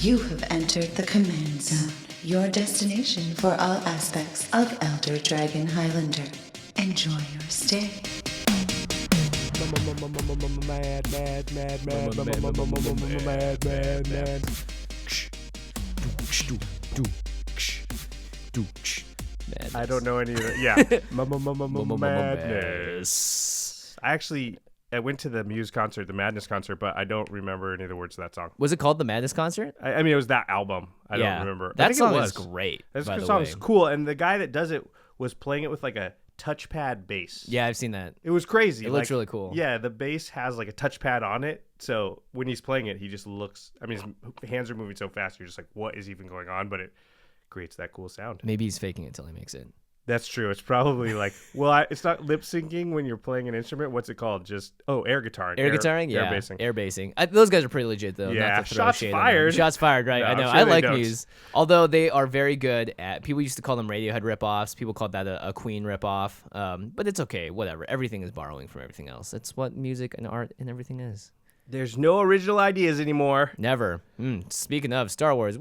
You have entered the Command Zone, your destination for all aspects of Elder Dragon Highlander. Enjoy your stay. I don't know any of it. Yeah. Madness. I went to the Muse concert, the Madness concert, but I don't remember any of the words to that song. Was it called the Madness concert? I mean, it was that album. I don't remember. That I think song it was. is great. That song's cool, and the guy that does it was playing it with like a touchpad bass. Yeah, I've seen that. It was crazy. It looks really cool. Yeah, the bass has like a touchpad on it, so when he's playing it, he just looks. I mean, his hands are moving so fast, you're just like, what is even going on? But it creates that cool sound. Maybe he's faking it till he makes it. That's true. It's probably like, well, it's not lip syncing when you're playing an instrument. What's it called? Just air guitaring. Air guitaring, yeah. Air bassing. Those guys are pretty legit though. Yeah, not to throw shots shade fired. Shots fired, right? No, I know. sure I like don't. Muse, although they are very good at. People used to call them Radiohead ripoffs. People called that a Queen ripoff. But it's okay. Whatever. Everything is borrowing from everything else. That's what music and art and everything is. There's no original ideas anymore. Never. Speaking of Star Wars,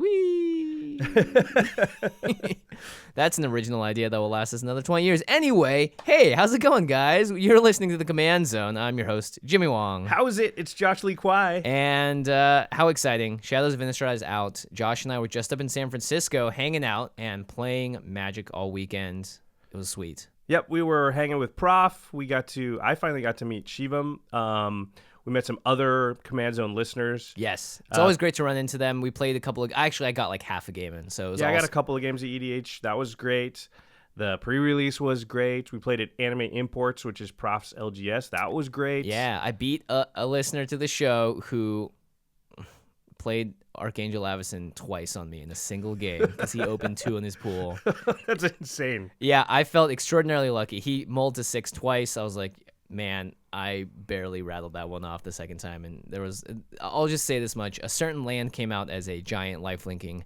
that's an original idea that will last us another 20 years. Anyway, hey, how's it going, guys? You're listening to the Command Zone. I'm your host, Jimmy Wong. How is it? It's Josh Lee Kwai. And how exciting. Shadows of Innistrad is out. Josh and I were just up in San Francisco hanging out and playing Magic all weekend. It was sweet. Yep, we were hanging with Prof. I finally got to meet Shivam. We met some other Command Zone listeners. Yes. It's always great to run into them. We played a couple of... Actually, I got like half a game in, so it was I got a couple of games at EDH. That was great. The pre-release was great. We played at Anime Imports, which is Prof's LGS. That was great. Yeah, I beat a listener to the show who played Archangel Avacyn twice on me in a single game because he opened 2 in his pool. That's insane. Yeah, I felt extraordinarily lucky. He mulled to 6 twice. I was like, man, I barely rattled that one off the second time. And I'll just say this much. A certain land came out as a giant life-linking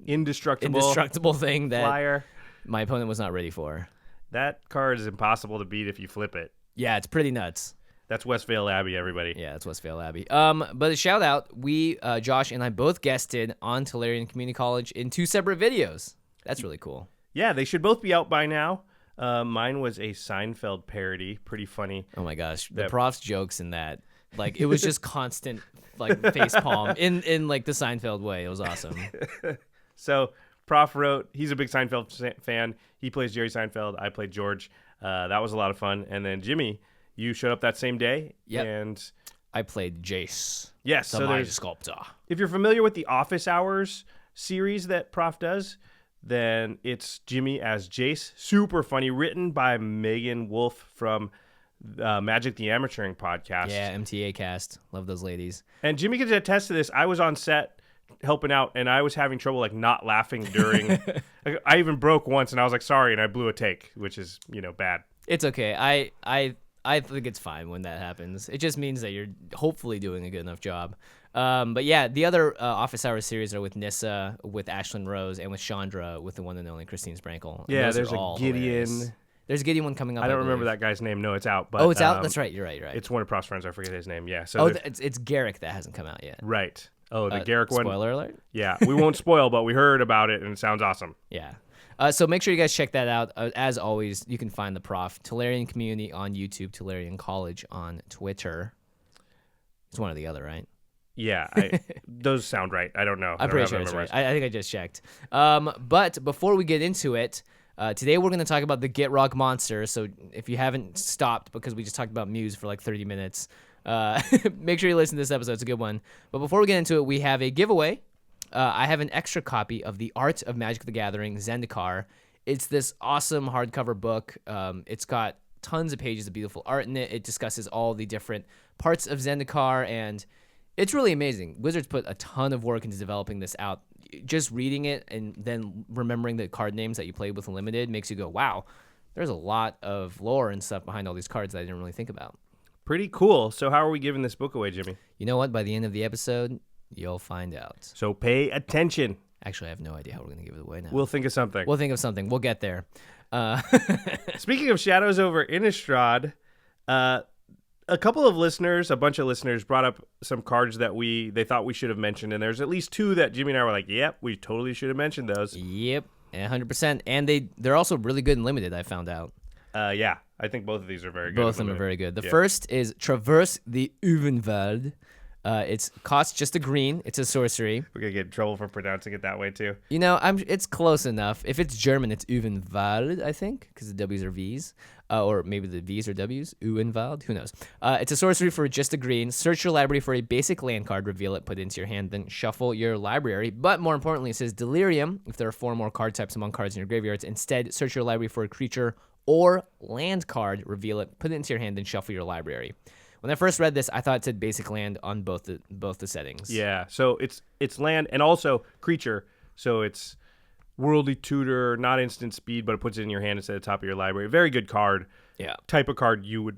indestructible thing that flyer. My opponent was not ready for. That card is impossible to beat if you flip it. Yeah, it's pretty nuts. That's Westvale Abbey, everybody. Yeah, that's Westvale Abbey. But a shout out, Josh and I both guested on Tolarian Community College in 2 separate videos. That's really cool. Yeah, they should both be out by now. Mine was a Seinfeld parody. Pretty funny. Oh my gosh. The Prof's jokes in that, like, it was just constant, like, facepalm in like the Seinfeld way. It was awesome. So Prof wrote, he's a big Seinfeld fan. He plays Jerry Seinfeld. I played George. That was a lot of fun. And then Jimmy, you showed up that same day. Yep. And I played Jace. Yes. The Mind Sculptor. If you're familiar with the Office Hours series that Prof does, then it's Jimmy as Jace. Super funny. Written by Megan Wolf from Magic the Amateuring podcast. Yeah, MTA cast. Love those ladies. And Jimmy can attest to this. I was on set helping out, and I was having trouble like not laughing during. Like, I even broke once, and I was like, sorry, and I blew a take, which is bad. It's okay. I think it's fine when that happens. It just means that you're hopefully doing a good enough job. But yeah, the other Office Hours series are with Nissa, with Ashlyn Rose, and with Chandra, with the one and only Christine Sprankle. Yeah, there's a Gideon. Hilarious. There's a Gideon one coming up. I don't remember that guy's name. No, it's out. But, it's out? That's right. You're right. It's one of Prof's friends. I forget his name. Yeah. So it's Garrick that hasn't come out yet. Right. Oh, the Garrick one. Spoiler alert? Yeah. We won't spoil, but we heard about it, and it sounds awesome. Yeah. So make sure you guys check that out. As always, you can find the Prof, Tolarian Community on YouTube, Tolarian College on Twitter. It's one or the other, right? Yeah, those sound right. I don't know. I'm pretty sure it's right. I think I just checked. But before we get into it, today we're going to talk about the Gitrog Monster. So if you haven't stopped because we just talked about Muse for like 30 minutes, make sure you listen to this episode. It's a good one. But before we get into it, we have a giveaway. I have an extra copy of The Art of Magic the Gathering, Zendikar. It's this awesome hardcover book. It's got tons of pages of beautiful art in it. It discusses all the different parts of Zendikar, and it's really amazing. Wizards put a ton of work into developing this out. Just reading it and then remembering the card names that you played with Limited makes you go, wow, there's a lot of lore and stuff behind all these cards that I didn't really think about. Pretty cool. So how are we giving this book away, Jimmy? You know what? By the end of the episode, you'll find out. So pay attention. Actually, I have no idea how we're going to give it away now. We'll think of something. We'll get there. Speaking of Shadows over Innistrad, a couple of listeners, a bunch of listeners brought up some cards that they thought we should have mentioned, and there's at least 2 that Jimmy and I were like, yep, we totally should have mentioned those. Yep, 100%. And they're also really good and limited, I found out. Yeah, I think both of these are very good. Both of them are very good. The first is Traverse the Uvenwald. It costs just a green. It's a sorcery. We're going to get in trouble for pronouncing it that way, too. You know, it's close enough. If it's German, it's Uvenwald, I think, because the W's are V's. Or maybe the V's are W's. Uvenwald, who knows? It's a sorcery for just a green. Search your library for a basic land card, reveal it, put it into your hand, then shuffle your library. But more importantly, it says Delirium. If there are 4 more card types among cards in your graveyards, instead, search your library for a creature or land card, reveal it, put it into your hand, then shuffle your library. When I first read this, I thought it said basic land on both the settings. Yeah, so it's land and also creature. So it's Worldly Tutor, not instant speed, but it puts it in your hand instead of the top of your library. Very good card. Yeah. Type of card you would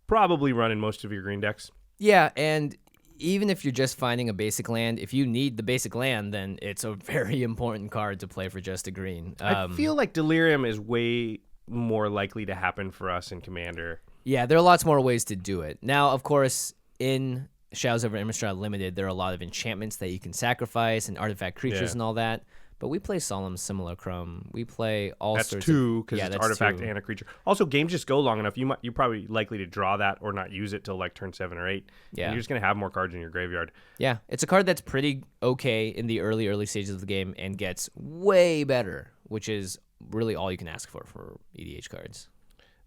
probably run in most of your green decks. Yeah, and even if you're just finding a basic land, if you need the basic land, then it's a very important card to play for just a green. I feel like Delirium is way more likely to happen for us in Commander. Yeah, there are lots more ways to do it. Now, of course, in Shadows over Innistrad Limited, there are a lot of enchantments that you can sacrifice and artifact creatures and all that. But we play Solemn Simulacrum. We play all sorts of... That's 2, because it's artifact and a creature. Also, games just go long enough. You're probably likely to draw that or not use it till like turn 7 or 8. Yeah. And you're just going to have more cards in your graveyard. Yeah, it's a card that's pretty okay in the early stages of the game and gets way better, which is really all you can ask for EDH cards.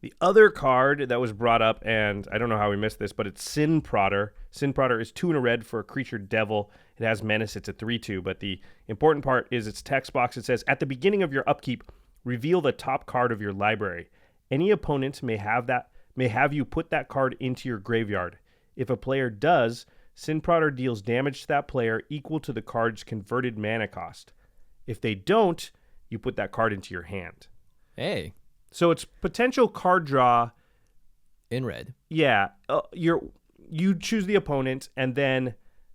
The other card that was brought up, and I don't know how we missed this, but it's Sin Prodder. Sin Prodder is 2 and a red for a creature devil. It has menace. It's a 3/2, but the important part is its text box. It says, at the beginning of your upkeep, reveal the top card of your library. Any opponent may have you put that card into your graveyard. If a player does, Sin Prodder deals damage to that player equal to the card's converted mana cost. If they don't, you put that card into your hand. Hey. So it's potential card draw. In red. Yeah. You choose the opponent and then...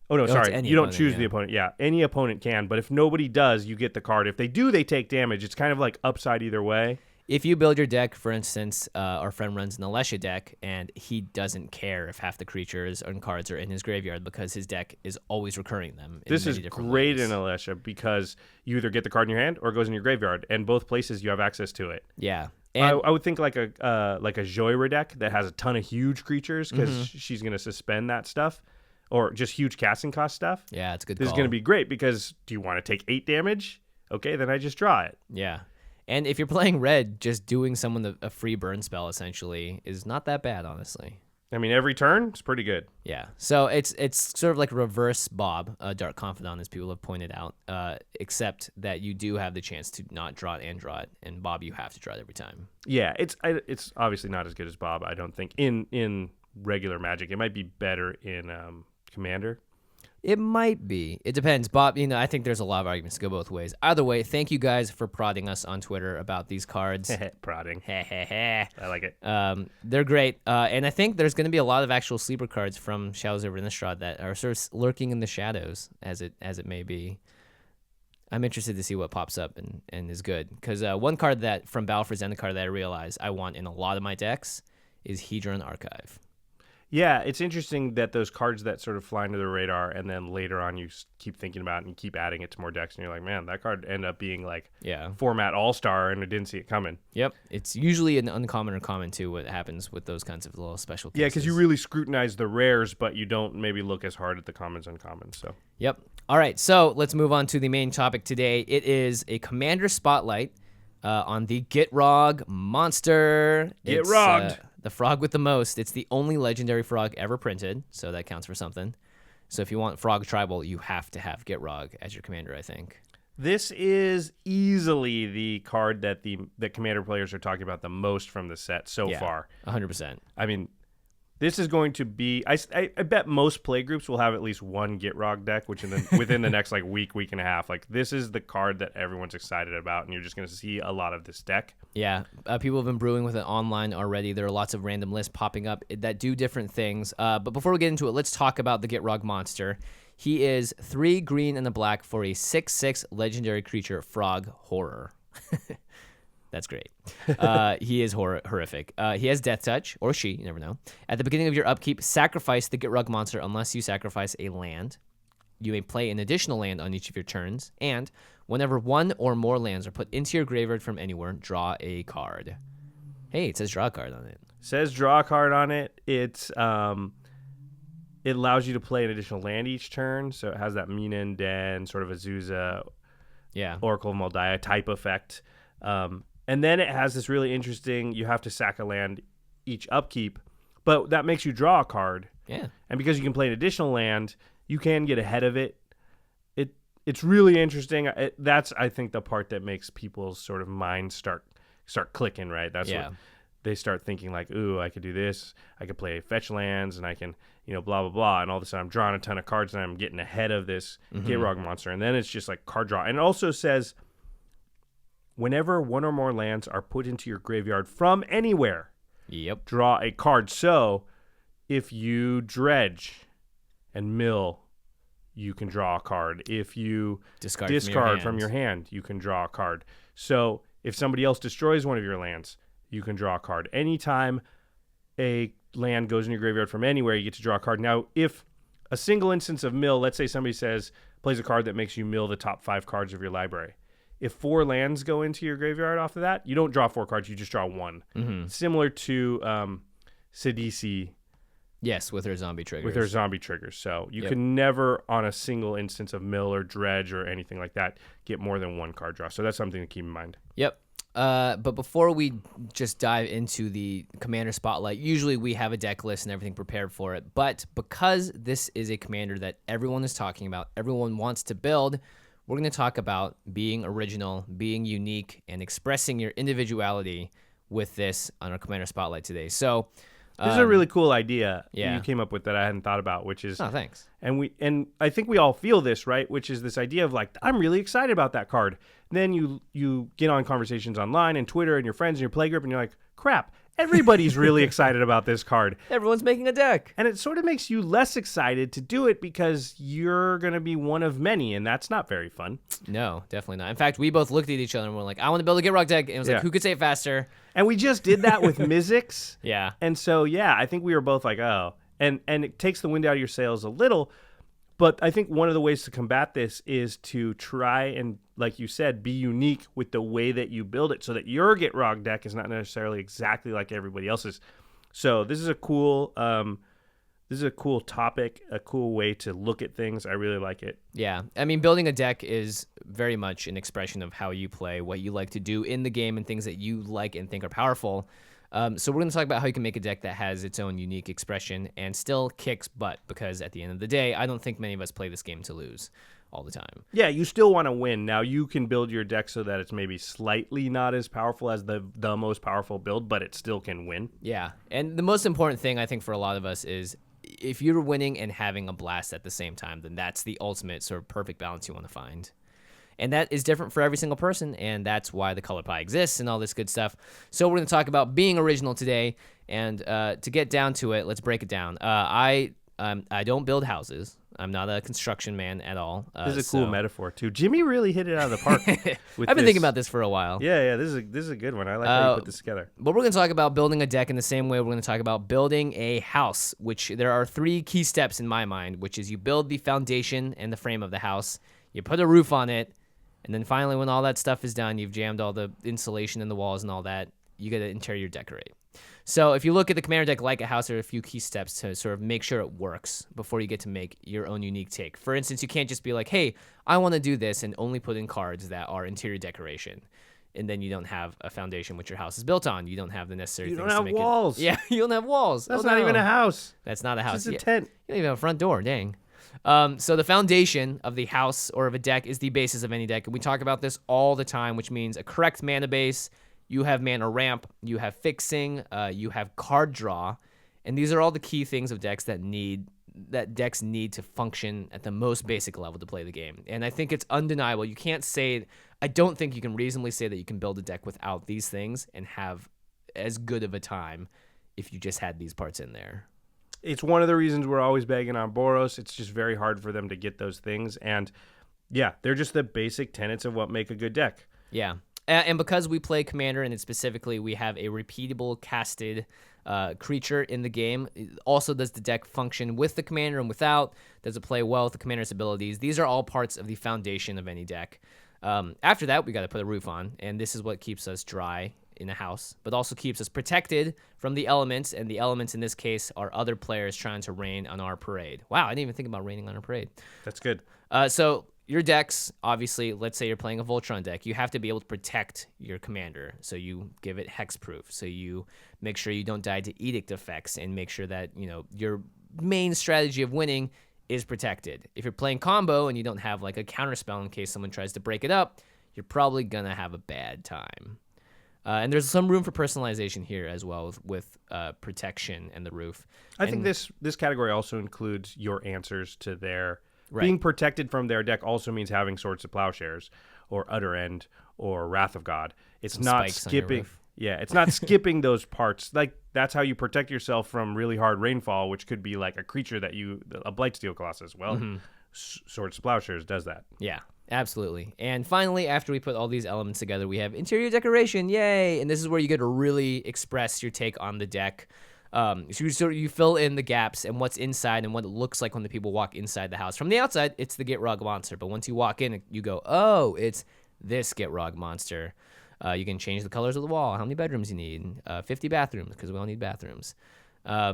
Oh, no, sorry. You don't choose the opponent. Yeah, any opponent can. But if nobody does, you get the card. If they do, they take damage. It's kind of like upside either way. If you build your deck, for instance, our friend runs an Alessia deck, and he doesn't care if half the creatures and cards are in his graveyard because his deck is always recurring them. This is great in Alessia because you either get the card in your hand or it goes in your graveyard, and both places you have access to it. Yeah. And I would think like a Joyra deck that has a ton of huge creatures because she's going to suspend that stuff, or just huge casting cost stuff. Yeah, it's a good This is going to be great because do you want to take 8 damage? Okay, then I just draw it. Yeah. And if you're playing red, just doing someone a free burn spell, essentially, is not that bad, honestly. I mean, every turn, it's pretty good. Yeah. So it's sort of like reverse Bob, Dark Confidant, as people have pointed out, except that you do have the chance to not draw it and draw it. And Bob, you have to draw it every time. Yeah, it's obviously not as good as Bob, I don't think, in regular Magic. It might be better in Commander. It might be. It depends. Bob, I think there's a lot of arguments to go both ways. Either way, thank you guys for prodding us on Twitter about these cards. Prodding. I like it. They're great. And I think there's going to be a lot of actual sleeper cards from Shadows over Innistrad that are sort of lurking in the shadows, as it may be. I'm interested to see what pops up and is good. Because one card that from Balfour's Zendikar that I realize I want in a lot of my decks is Hedron Archive. Yeah, it's interesting that those cards that sort of fly under the radar and then later on you keep thinking about it and keep adding it to more decks and you're like, man, that card ended up being like format all-star and I didn't see it coming. Yep. It's usually an uncommon or common too what happens with those kinds of little special cases. Yeah, because you really scrutinize the rares, but you don't maybe look as hard at the commons uncommons. So. Yep. All right, so let's move on to the main topic today. It is a Commander Spotlight on the Gitrog Monster. Gitrogged. The frog with the most. It's the only legendary frog ever printed, so that counts for something. So if you want Frog Tribal, you have to have Gitrog as your commander, I think. This is easily the card that commander players are talking about the most from the set so far. 100%. I mean, this is going to be... I bet most play groups will have at least one Gitrog deck, which within the next week and a half. This is the card that everyone's excited about, and you're just going to see a lot of this deck. Yeah, people have been brewing with it online already. There are lots of random lists popping up that do different things. But before we get into it, let's talk about the Gitrog Monster. He is 3 green and a black for a 6/6 legendary creature, Frog Horror. That's great. He is horrific. He has Death Touch, or she, you never know. At the beginning of your upkeep, sacrifice the Gitrog Monster unless you sacrifice a land. You may play an additional land on each of your turns, and whenever one or more lands are put into your graveyard from anywhere, draw a card. Hey, it says draw a card on it. Says draw a card on it. It's it allows you to play an additional land each turn, so it has that Minen Den, sort of Azusa, Oracle of Moldiah type effect. And then it has this really interesting, you have to sack a land each upkeep, but that makes you draw a card. Yeah. And because you can play an additional land, you can get ahead of it. It's really interesting. That's, I think, the part that makes people's sort of minds start clicking, right? That's what they start thinking, like, ooh, I could do this. I could play fetch lands, and I can, blah, blah, blah. And all of a sudden, I'm drawing a ton of cards, and I'm getting ahead of this Gitrog Monster. And then it's just like card draw. And it also says, whenever one or more lands are put into your graveyard from anywhere, draw a card. So if you dredge and mill, you can draw a card. If you discard from your hand, you can draw a card. So if somebody else destroys one of your lands, you can draw a card. Anytime a land goes in your graveyard from anywhere, you get to draw a card. Now, if a single instance of mill, let's say somebody plays a card that makes you mill the top 5 cards of your library. If 4 lands go into your graveyard off of that, you don't draw 4 cards, you just draw 1. Similar to Sidisi. Yes, with her zombie triggers. So you can never, on a single instance of mill or dredge or anything like that, get more than 1 card draw. So that's something to keep in mind. Yep. But before we just dive into the Commander Spotlight, usually we have a deck list and everything prepared for it. But because this is a commander that everyone is talking about, everyone wants to build, we're going to talk about being original, being unique, and expressing your individuality with this on our Commander Spotlight today. So this is a really cool idea you came up with that I hadn't thought about, which is... Oh, thanks. And I think we all feel this, right? Which is this idea of like, I'm really excited about that card. And then you get on conversations online and Twitter and your friends and your playgroup and you're like, crap, everybody's really excited about this card. Everyone's making a deck. And it sort of makes you less excited to do it because you're going to be one of many, and that's not very fun. No, definitely not. In fact, we both looked at each other and were like, I want to build a Gitrog deck. And it was like, who could say it faster? And we just did that with Mizzix. Yeah. And so, I think we were both like, oh. And it takes the wind out of your sails a little. But I think one of the ways to combat this is to try and, like you said, be unique with the way that you build it so that your Gitrog deck is not necessarily exactly like everybody else's. So this is a cool topic, a cool way to look at things. I really like it. Yeah. I mean, building a deck is very much an expression of how you play, what you like to do in the game, and things that you like and think are powerful. So we're going to talk about how you can make a deck that has its own unique expression and still kicks butt, because at the end of the day, I don't think many of us play this game to lose all the time. Yeah, you still want to win. Now, you can build your deck so that it's maybe slightly not as powerful as the most powerful build, but it still can win. Yeah, and the most important thing, I think, for a lot of us is if you're winning and having a blast at the same time, then that's the ultimate sort of perfect balance you want to find. And that is different for every single person, and that's why the color pie exists and all this good stuff. So we're going to talk about being original today, and to get down to it, let's break it down. I don't build houses. I'm not a construction man at all. This is a cool metaphor, too. Jimmy really hit it out of the park. I've been thinking about this for a while. Yeah, this is a good one. I like how you put this together. But we're going to talk about building a deck in the same way we're going to talk about building a house, which there are 3 key steps in my mind, which is you build the foundation and the frame of the house, you put a roof on it, and then finally, when all that stuff is done, you've jammed all the insulation in the walls and all that, you get to interior decorate. So if you look at the commander deck like a house, there are a few key steps to sort of make sure it works before you get to make your own unique take. For instance, you can't just be like, hey, I want to do this and only put in cards that are interior decoration. And then you don't have a foundation which your house is built on. You don't have the necessary things to make it. You don't have walls. Yeah, you don't have walls. That's not even a house. That's not a house. It's a tent. You don't even have a front door, dang. So the foundation of the house or of a deck is the basis of any deck. And we talk about this all the time, which means a correct mana base. You have mana ramp, you have fixing, you have card draw. And these are all the key things of decks that decks need to function at the most basic level to play the game. And I think it's undeniable. You can't say, I don't think you can reasonably say that you can build a deck without these things and have as good of a time if you just had these parts in there. It's one of the reasons we're always begging on Boros. It's just very hard for them to get those things. And yeah, they're just the basic tenets of what make a good deck. Yeah. And because we play Commander, and specifically we have a repeatable casted creature in the game. Also, does the deck function with the Commander and without? Does it play well with the Commander's abilities? These are all parts of the foundation of any deck. After that, we got to put a roof on, and this is what keeps us dry in a house, but also keeps us protected from the elements, and the elements in this case are other players trying to rain on our parade. Wow, I didn't even think about raining on our parade. That's good. So your decks, obviously, let's say you're playing a Voltron deck, you have to be able to protect your commander. So you give it hexproof. So you make sure you don't die to edict effects and make sure that, your main strategy of winning is protected. If you're playing combo and you don't have like a counterspell in case someone tries to break it up, you're probably going to have a bad time. And there's some room for personalization here as well with protection and the roof. I think this category also includes your answers to their... Right. Being protected from their deck also means having Swords to Plowshares or Utter End or Wrath of God. It's Some not spikes on your skipping. roof. Yeah, it's not skipping those parts. Like that's how you protect yourself from really hard rainfall, which could be like a creature that a Blightsteel Colossus. Well, Swords to Plowshares does that. Yeah, absolutely. And finally, after we put all these elements together, we have interior decoration. Yay! And this is where you get to really express your take on the deck. So you fill in the gaps and what's inside and what it looks like when the people walk inside the house. From the outside, it's the Gitrog Monster, but once you walk in, you go, oh, it's this Gitrog Monster. You can change the colors of the wall, how many bedrooms you need, 50 bathrooms, because we all need bathrooms.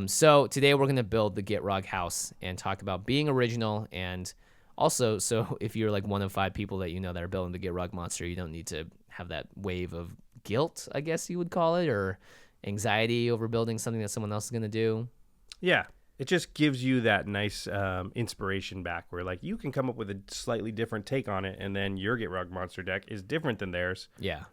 So today we're going to build the Gitrog house and talk about being original, and also, so if you're like one of 5 people that that are building the Gitrog Monster, you don't need to have that wave of guilt, I guess you would call it, or anxiety over building something that someone else is going to do. Yeah, it just gives you that nice inspiration back where like you can come up with a slightly different take on it, and then your Gitrog Monster deck is different than theirs. Yeah.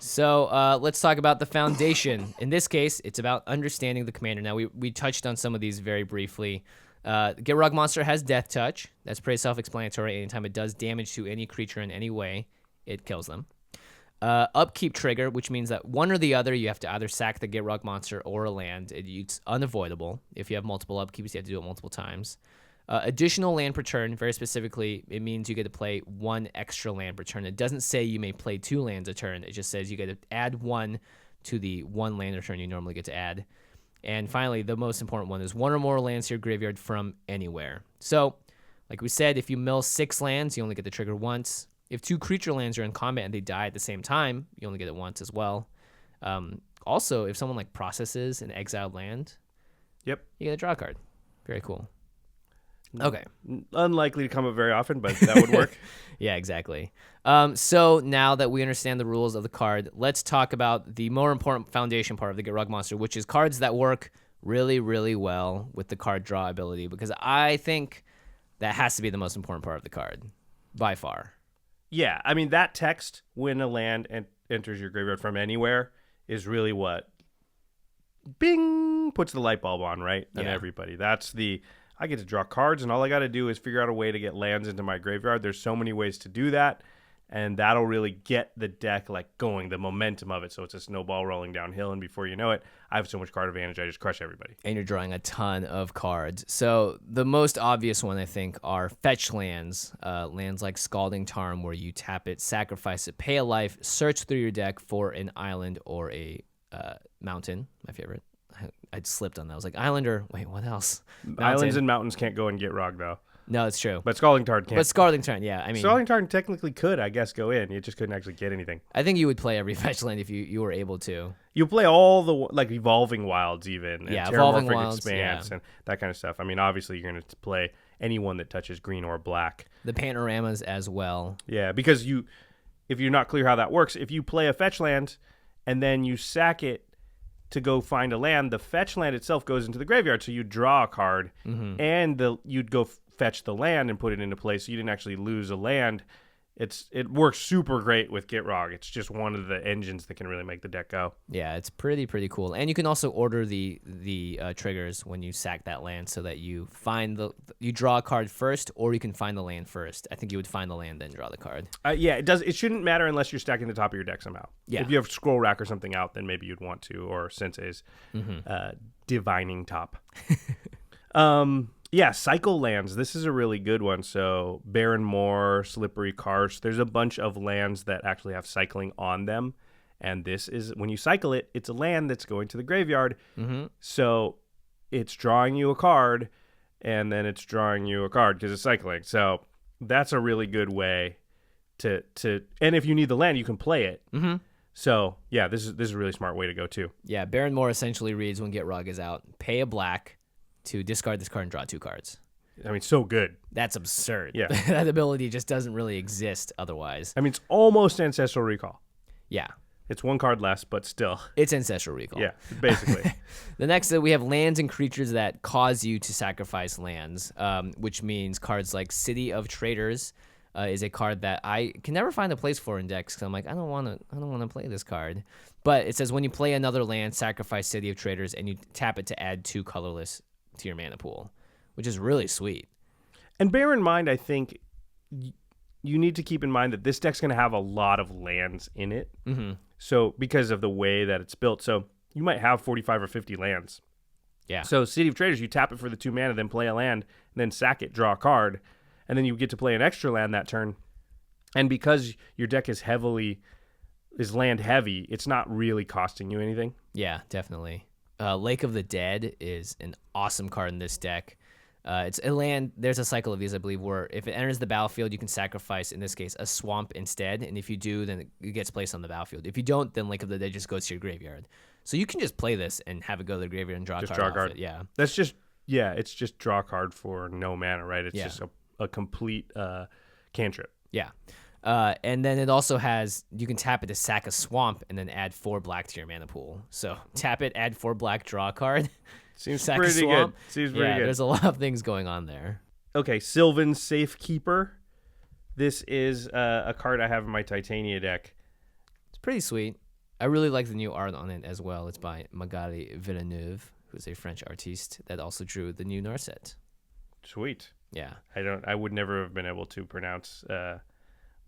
So let's talk about the foundation. In this case, it's about understanding the commander. Now, we touched on some of these very briefly. Gitrog Monster has Death Touch. That's pretty self-explanatory. Anytime it does damage to any creature in any way, it kills them. Upkeep trigger, which means that one or the other, you have to either sack the Gitrog Monster or a land. It's unavoidable. If you have multiple upkeeps, you have to do it multiple times. Additional land per turn, very specifically, it means you get to play 1 extra land per turn. It doesn't say you may play 2 lands a turn. It just says you get to add 1 to the 1 land per turn you normally get to add. And finally, the most important one is 1 or more lands to your graveyard from anywhere. So, like we said, if you mill 6 lands, you only get the trigger once. If 2 creature lands are in combat and they die at the same time, you only get it once as well. Also, if someone like processes an exiled land, Yep. you get a draw card. Very cool. Okay. Unlikely to come up very often, but that would work. Yeah, exactly. So now that we understand the rules of the card, let's talk about the more important foundation part of the Gitrog Monster, which is cards that work really, really well with the card draw ability, because I think that has to be the most important part of the card, by far. Yeah, I mean, that text, when a land enters your graveyard from anywhere, is really what bing puts the light bulb on, right? And everybody. That's I get to draw cards, and all I got to do is figure out a way to get lands into my graveyard. There's so many ways to do that, and that'll really get the deck like going, the momentum of it. So it's a snowball rolling downhill, and before you know it, I have so much card advantage, I just crush everybody. And you're drawing a ton of cards. So the most obvious one, I think, are fetch lands. Lands like Scalding Tarn, where you tap it, sacrifice it, pay a life, search through your deck for an island or a mountain, my favorite. I slipped on that. I was like, island or, wait, what else? Mountain. Islands and mountains can't go and Gitrog, though. No, it's true. But Scalding Tarn can't. But Scalding Tarn, yeah. I mean, Scalding Tarn technically could, I guess, go in. You just couldn't actually get anything. I think you would play every fetch land if you were able to. You play all the, like, Evolving Wilds even. Yeah, and Evolving Terramorphic Wilds, Expanse and that kind of stuff. I mean, obviously, you're going to play anyone that touches green or black. The panoramas as well. Yeah, because if you're not clear how that works, if you play a fetch land and then you sack it to go find a land, the fetch land itself goes into the graveyard, so you draw a card, and you'd go fetch the land and put it into play, so you didn't actually lose a land. It works super great with Gitrog. It's just one of the engines that can really make the deck go. Yeah, it's pretty cool. And you can also order the triggers when you sack that land, so that you you draw a card first, or you can find the land first. I think you would find the land, then draw the card. Yeah, it shouldn't matter unless you're stacking the top of your deck somehow. Yeah. If you have Scroll Rack or something out, then maybe you'd want to, or Sensei's Divining Top. Yeah, cycle lands. This is a really good one. So Barren Moor, Slippery Karst. There's a bunch of lands that actually have cycling on them. And this is, when you cycle it, it's a land that's going to the graveyard. Mm-hmm. So it's drawing you a card, and then it's drawing you a card because it's cycling. So that's a really good way to and if you need the land, you can play it. Mm-hmm. So yeah, this is a really smart way to go too. Yeah, Barren Moor essentially reads when Gitrog is out, pay a black to discard this card and draw 2 cards. I mean, so good. That's absurd. Yeah. That ability just doesn't really exist otherwise. I mean, it's almost Ancestral Recall. Yeah. It's 1 card less, but still. It's Ancestral Recall. Yeah, basically. The next, we have lands and creatures that cause you to sacrifice lands, which means cards like City of Traders is a card that I can never find a place for in decks because I'm like, I don't want to play this card. But it says when you play another land, sacrifice City of Traders, and you tap it to add 2 colorless to your mana pool, which is really sweet. And bear in mind, I think you need to keep in mind that this deck's going to have a lot of lands in it. Mm-hmm. So because of the way that it's built. So you might have 45 or 50 lands. Yeah. So City of Traders, you tap it for the 2 mana, then play a land, and then sack it, draw a card, and then you get to play an extra land that turn. And because your deck is land heavy, it's not really costing you anything. Yeah, definitely. Lake of the Dead is an awesome card in this deck. It's a land. There's a cycle of these, I believe, where if it enters the battlefield, you can sacrifice, in this case, a swamp instead. And if you do, then it gets placed on the battlefield. If you don't, then Lake of the Dead just goes to your graveyard. So you can just play this and have it go to the graveyard and draw a card off it. Yeah. That's just, it's just draw a card for no mana, right? It's just a complete cantrip. Yeah. And then it also has, you can tap it to sack a swamp and then add 4 black to your mana pool. So tap it, add 4 black, draw a card. Seems pretty good. Seems pretty good. There's a lot of things going on there. Okay, Sylvan Safekeeper. This is a card I have in my Titania deck. It's pretty sweet. I really like the new art on it as well. It's by Magali Villeneuve, who's a French artiste that also drew the new Narset. Sweet. Yeah. I would never have been able to pronounce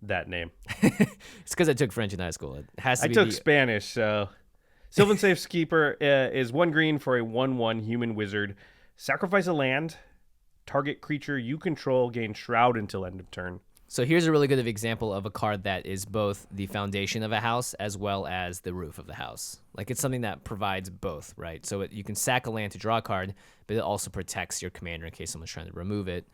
that name. It's because I took French in high school. It has to I took Spanish, so Sylvan Safekeeper is 1 green for a 1/1 human wizard. Sacrifice a land. Target creature you control gains Shroud until end of turn. So here's a really good example of a card that is both the foundation of a house as well as the roof of the house. Like, it's something that provides both, right? So you can sack a land to draw a card, but it also protects your commander in case someone's trying to remove it.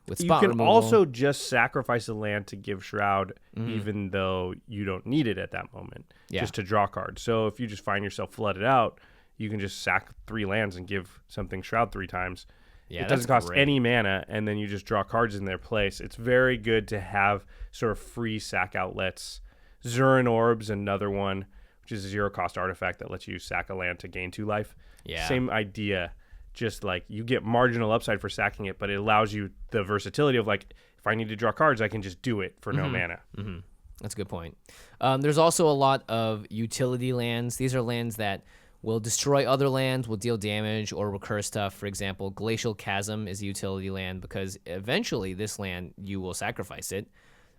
With spot you can removal, also just sacrifice a land to give Shroud, even though you don't need it at that moment, just to draw cards. So if you just find yourself flooded out, you can just sack 3 lands and give something Shroud 3 times. Yeah, it doesn't cost any mana, and then you just draw cards in their place. It's very good to have sort of free sack outlets. Zurin Orb's another one, which is a 0-cost artifact that lets you sack a land to gain 2 life. Yeah. Same idea. Just like you get marginal upside for sacking it, but it allows you the versatility of, like, if I need to draw cards, I can just do it for no mana. Mm-hmm. That's a good point. There's also a lot of utility lands. These are lands that will destroy other lands, will deal damage, or recur stuff. For example, Glacial Chasm is a utility land because eventually this land, you will sacrifice it,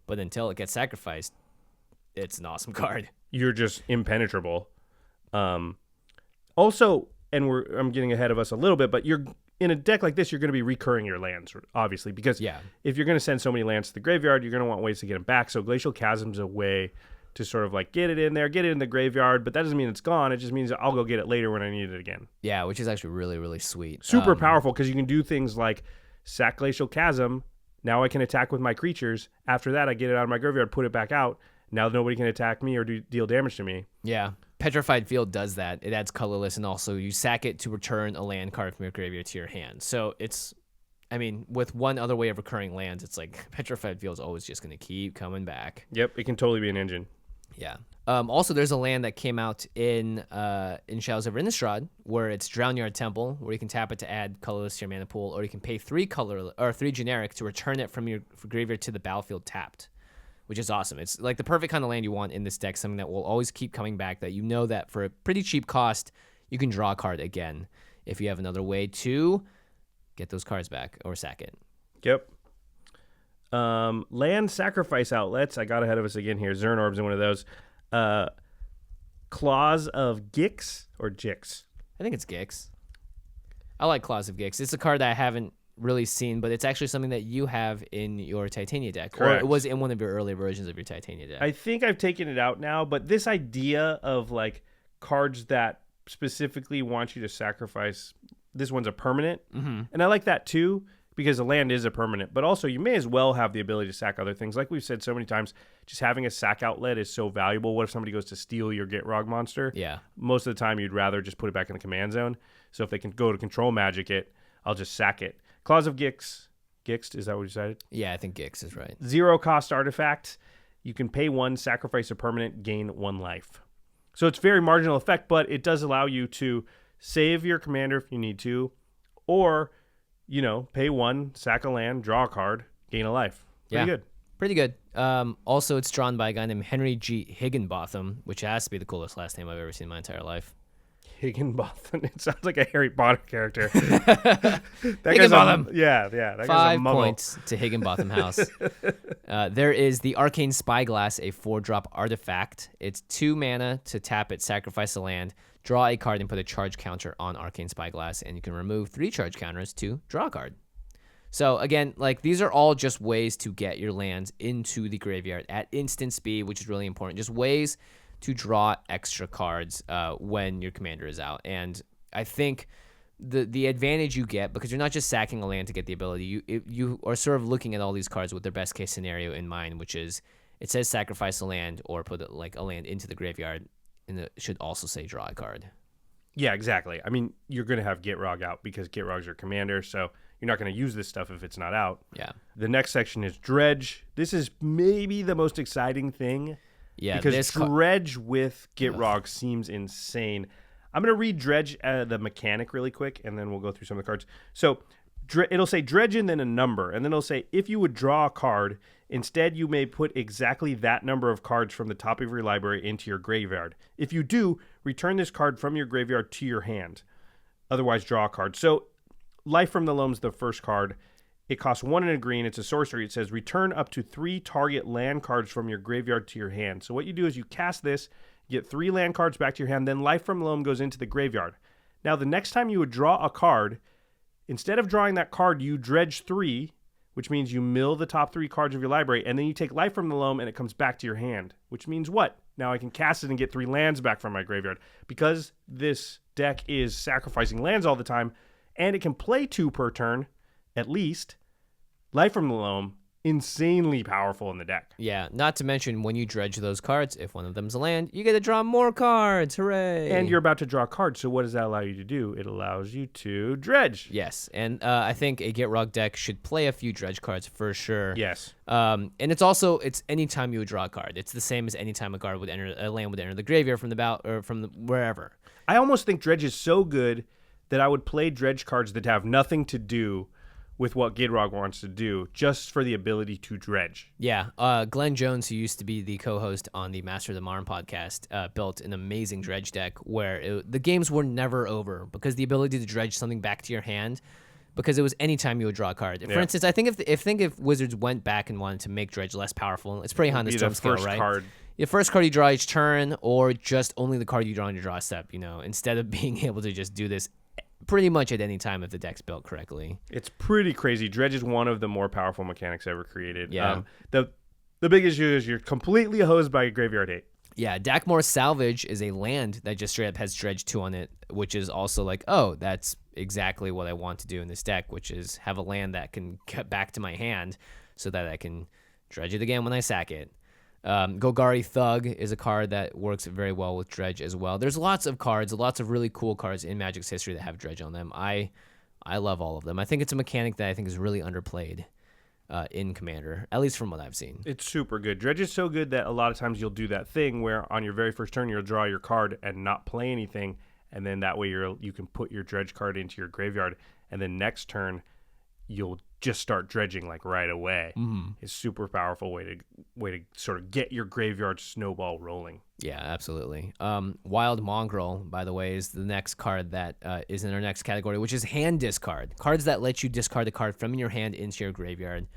but until it gets sacrificed, it's an awesome card. You're just impenetrable. Also, and I'm getting ahead of us a little bit, but you're in a deck like this, you're going to be recurring your lands, obviously, because if you're going to send so many lands to the graveyard, you're going to want ways to get them back. So Glacial Chasm's a way to sort of like get it in there, get it in the graveyard, but that doesn't mean it's gone. It just means I'll go get it later when I need it again. Yeah, which is actually really, really sweet. Super powerful because you can do things like sack Glacial Chasm. Now I can attack with my creatures. After that, I get it out of my graveyard, put it back out. Now nobody can attack me or deal damage to me. Yeah. Petrified Field does that. It adds colorless, and also you sack it to return a land card from your graveyard to your hand. So it's, I mean, with one other way of recurring lands, it's like Petrified Field is always just going to keep coming back. Yep, it can totally be an engine. Yeah. Also, there's a land that came out in Shadows of Innistrad where it's Drownyard Temple, where you can tap it to add colorless to your mana pool, or you can pay 3 generic to return it from your graveyard to the battlefield tapped, which is awesome. It's like the perfect kind of land you want in this deck, something that will always keep coming back, that you know that for a pretty cheap cost, you can draw a card again if you have another way to get those cards back or sack it. Yep. Land sacrifice outlets. I got ahead of us again here. Zurin Orb's in one of those. Claws of Gix or Jix? I think it's Gix. I like Claws of Gix. It's a card that I haven't really seen, but it's actually something that you have in your Titania deck. Correct. Or it was in one of your early versions of your Titania deck. I think I've taken it out now, but this idea of like cards that specifically want you to sacrifice, this one's a permanent, and I like that too, because a land is a permanent, but also you may as well have the ability to sack other things. Like we've said so many times, just having a sack outlet is so valuable. What if somebody goes to steal your Gitrog Monster? Yeah. Most of the time, you'd rather just put it back in the command zone. So if they can go to control magic it, I'll just sack it. Claws of Gix. Gixt, is that what you decided? Yeah, I think Gix is right. 0 cost artifact. You can pay 1, sacrifice a permanent, gain 1 life. So it's very marginal effect, but it does allow you to save your commander if you need to, or, pay 1, sack a land, draw a card, gain a life. Pretty good. Pretty good. Also, it's drawn by a guy named Henry G. Higginbotham, which has to be the coolest last name I've ever seen in my entire life. Higginbotham. It sounds like a Harry Potter character. That Higginbotham. Yeah. That 5 guy's a muggle. points to Higginbotham House. There is the Arcane Spyglass, a 4-drop artifact. It's 2 mana to tap it, sacrifice a land, draw a card, and put a charge counter on Arcane Spyglass, and you can remove 3 charge counters to draw a card. So again, like these are all just ways to get your lands into the graveyard at instant speed, which is really important. Just ways to draw extra cards when your commander is out. And I think the advantage you get, because you're not just sacking a land to get the ability, you are sort of looking at all these cards with their best case scenario in mind, which is it says sacrifice a land or put a land into the graveyard, and it should also say draw a card. Yeah, exactly. I mean, you're going to have Gitrog out because Gitrog's your commander, so you're not going to use this stuff if it's not out. Yeah. The next section is Dredge. This is maybe the most exciting thing. Yeah, because Dredge with Gitrog seems insane. I'm going to read Dredge, the mechanic, really quick, and then we'll go through some of the cards. So it'll say Dredge and then a number, and then it'll say if you would draw a card, instead you may put exactly that number of cards from the top of your library into your graveyard. If you do, return this card from your graveyard to your hand. Otherwise, draw a card. So Life from the Loam's the first card. It costs 1 and a green. It's a sorcery. It says return up to 3 target land cards from your graveyard to your hand. So what you do is you cast this, get 3 land cards back to your hand, then Life from the Loam goes into the graveyard. Now, the next time you would draw a card, instead of drawing that card, you dredge 3, which means you mill the top 3 cards of your library, and then you take Life from the Loam and it comes back to your hand, which means what? Now I can cast it and get 3 lands back from my graveyard. Because this deck is sacrificing lands all the time, and it can play 2 per turn, at least, Life from the Loam, insanely powerful in the deck. Yeah, not to mention when you dredge those cards, if one of them's a land, you get to draw more cards. Hooray! And you're about to draw cards, so what does that allow you to do? It allows you to dredge. Yes, and I think a Gitrog deck should play a few dredge cards for sure. Yes. And it's anytime you would draw a card. It's the same as anytime a land would enter the graveyard from the or from wherever. I almost think dredge is so good that I would play dredge cards that have nothing to do with what Gitrog wants to do, just for the ability to dredge. Yeah, Glenn Jones, who used to be the co-host on the Master of the Modern podcast, built an amazing dredge deck where the games were never over because the ability to dredge something back to your hand, because it was anytime you would draw a card. For instance, I think if Wizards went back and wanted to make dredge less powerful, it's pretty high on the storm scale, right? Card. The first card you draw each turn, or just only the card you draw on your draw step, instead of being able to just do this pretty much at any time if the deck's built correctly. It's pretty crazy. Dredge is one of the more powerful mechanics ever created. Yeah. The big issue is you're completely hosed by Graveyard Hate. Yeah, Dakmor Salvage is a land that just straight up has Dredge 2 on it, which is also like, oh, that's exactly what I want to do in this deck, which is have a land that can get back to my hand so that I can dredge it again when I sack it. Golgari Thug is a card that works very well with Dredge as well. There's lots of cards, lots of really cool cards in Magic's history that have Dredge on them. I love all of them. I think it's a mechanic that I think is really underplayed in Commander, at least from what I've seen. It's super good. Dredge is so good that a lot of times you'll do that thing where on your very first turn you'll draw your card and not play anything, and then that way you can put your Dredge card into your graveyard, and then next turn you'll just start dredging like right away. It's super powerful way to sort of get your graveyard snowball rolling. Yeah, absolutely. Wild Mongrel, by the way, is the next card that is in our next category, which is hand discard. Cards that let you discard a card from your hand into your graveyard.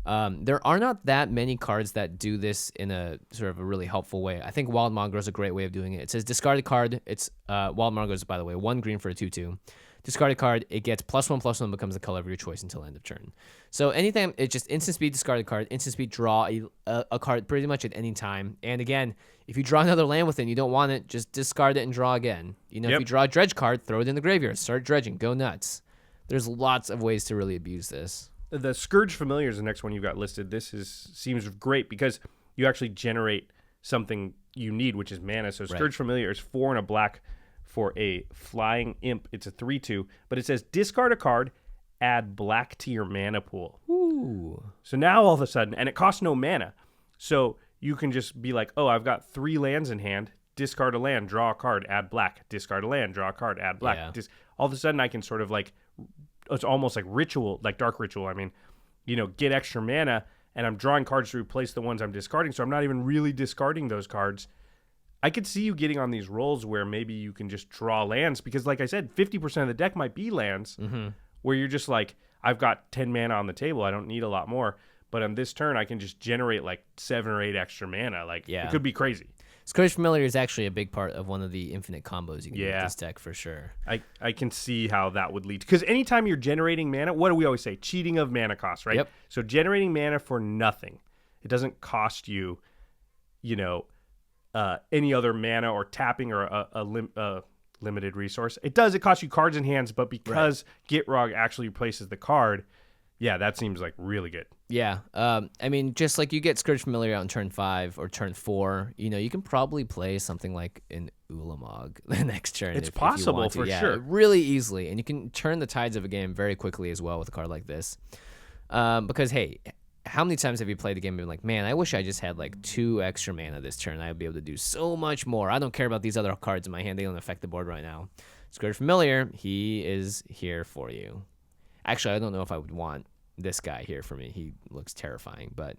There are not that many cards that do this in a sort of a really helpful way. I think Wild Mongrel is a great way of doing it. It says discard a card. It's Wild Mongrel is, by the way, 1 green for a 2/2. Discard a card. It gets +1/+1, becomes the color of your choice until end of turn. So anytime, it's just instant speed, discard a card, instant speed, draw a card pretty much at any time. And again, if you draw another land with it and you don't want it, just discard it and draw again. You know, if you draw a dredge card, throw it in the graveyard, start dredging, go nuts. There's lots of ways to really abuse this. The Scourge Familiar is the next one you've got listed. This seems great because you actually generate something you need, which is mana. So Scourge Familiar is 4 and a black for a flying imp. It's a 3/2, but it says discard a card, add black to your mana pool. Ooh. So now all of a sudden, and it costs no mana. So you can just be like, oh, I've got 3 lands in hand, discard a land, draw a card, add black, discard a land, draw a card, add black. Yeah. All of a sudden I can sort of like, it's almost like ritual, like Dark Ritual. I mean, you know, get extra mana, and I'm drawing cards to replace the ones I'm discarding, so I'm not even really discarding those cards. I could see you getting on these rolls where maybe you can just draw lands, because like I said, 50% of the deck might be lands, where you're just like, I've got 10 mana on the table, I don't need a lot more, but on this turn I can just generate like 7 or 8 extra mana. Like, it could be crazy. Scourge Familiar is actually a big part of one of the infinite combos you can do with this deck for sure. I can see how that would lead. Because anytime you're generating mana, what do we always say? Cheating of mana cost, right? Yep. So generating mana for nothing. It doesn't cost you, you know, any other mana or tapping or a limited resource. It does. It costs you cards in hands, but because Gitrog actually replaces the card, that seems like really good. Yeah. I mean, just like you get Scourge Familiar out in turn 5 or turn 4, you know, you can probably play something like an Ulamog the next turn. It's if you possible want to. for sure. Really easily. And you can turn the tides of a game very quickly as well with a card like this. Because, hey, how many times have you played a game and been like, man, I wish I just had like 2 extra mana this turn. I would be able to do so much more. I don't care about these other cards in my hand. They don't affect the board right now. Scourge Familiar, he is here for you. Actually, I don't know if I would want this guy here for me. He looks terrifying, but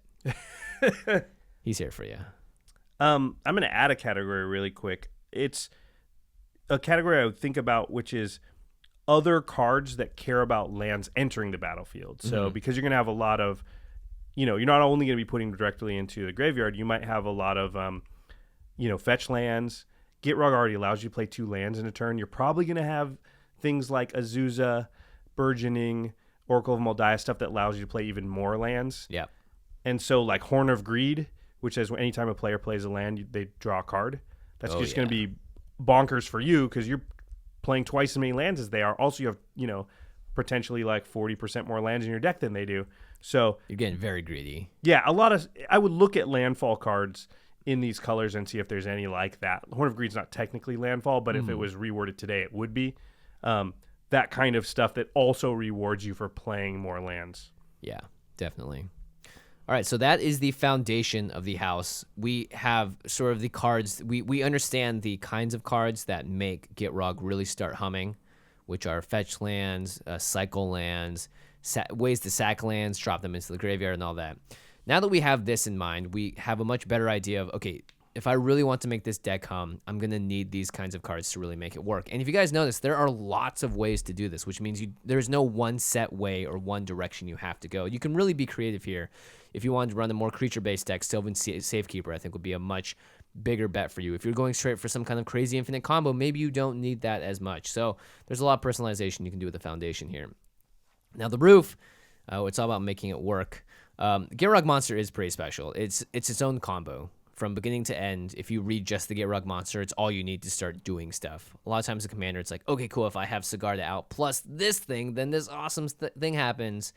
he's here for you. I'm going to add a category really quick. It's a category I would think about, which is other cards that care about lands entering the battlefield. So because you're going to have a lot of, you know, you're not only going to be putting directly into the graveyard, you might have a lot of, you know, fetch lands. Gitrog already allows you to play 2 lands in a turn. You're probably going to have things like Azusa, Burgeoning, Oracle of Moldiah, stuff that allows you to play even more lands. Yeah. And so like Horn of Greed, which says anytime a player plays a land, they draw a card. That's just going to be bonkers for you because you're playing twice as many lands as they are. Also, you have, you know, potentially like 40% more lands in your deck than they do. So you're getting very greedy. Yeah, I would look at landfall cards in these colors and see if there's any like that. Horn of Greed's not technically landfall, but if it was reworded today, it would be. That kind of stuff that also rewards you for playing more lands. Yeah, definitely. All right, so that is the foundation of the house. We have sort of the cards. We understand the kinds of cards that make Gitrog really start humming, which are fetch lands, cycle lands, ways to sack lands, drop them into the graveyard, and all that. Now that we have this in mind, we have a much better idea of, okay, if I really want to make this deck hum, I'm going to need these kinds of cards to really make it work. And if you guys notice, there are lots of ways to do this, which means there's no one set way or one direction you have to go. You can really be creative here. If you wanted to run a more creature-based deck, Sylvan Safekeeper, I think, would be a much bigger bet for you. If you're going straight for some kind of crazy infinite combo, maybe you don't need that as much. So there's a lot of personalization you can do with the foundation here. Now the roof, it's all about making it work. Gitrog Monster is pretty special. It's its own combo. From beginning to end, if you read just the Gitrog Monster, it's all you need to start doing stuff. A lot of times the commander, it's like, okay, cool, if I have Sigarda out plus this thing, then this awesome thing happens.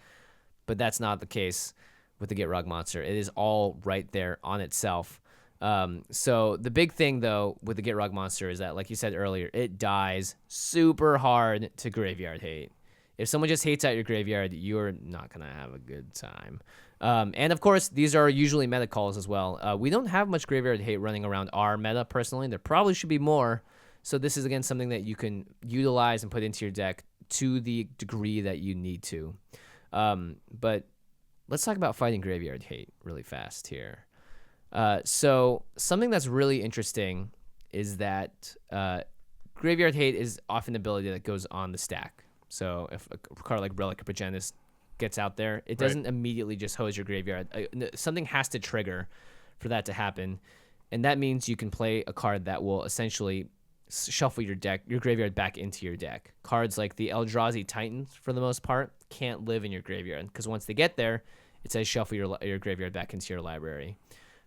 But that's not the case with the Gitrog Monster. It is all right there on itself. So the big thing, though, with the Gitrog Monster is that, like you said earlier, it dies super hard to graveyard hate. If someone just hates out your graveyard, you're not going to have a good time. And of course, these are usually meta calls as well. We don't have much graveyard hate running around our meta personally. There probably should be more. So this is, again, something that you can utilize and put into your deck to the degree that you need to. But let's talk about fighting graveyard hate really fast here. So something that's really interesting is that graveyard hate is often an ability that goes on the stack. So if a card like Relic of Progenitus gets out there, it doesn't immediately just hose your graveyard. Something has to trigger for that to happen, and that means you can play a card that will essentially shuffle your graveyard back into your deck. Cards like the Eldrazi Titans, for the most part, can't live in your graveyard because once they get there, it says shuffle your graveyard back into your library.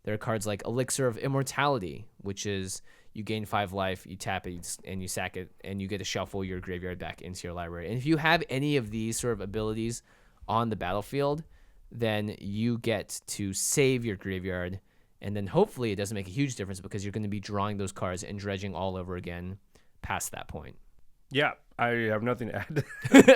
There are cards like Elixir of Immortality, which is you gain 5 life, you tap it, and you sack it, and you get to shuffle your graveyard back into your library. And if you have any of these sort of abilities on the battlefield, then you get to save your graveyard, and then hopefully it doesn't make a huge difference because you're going to be drawing those cards and dredging all over again past that point. Yeah, I have nothing to add.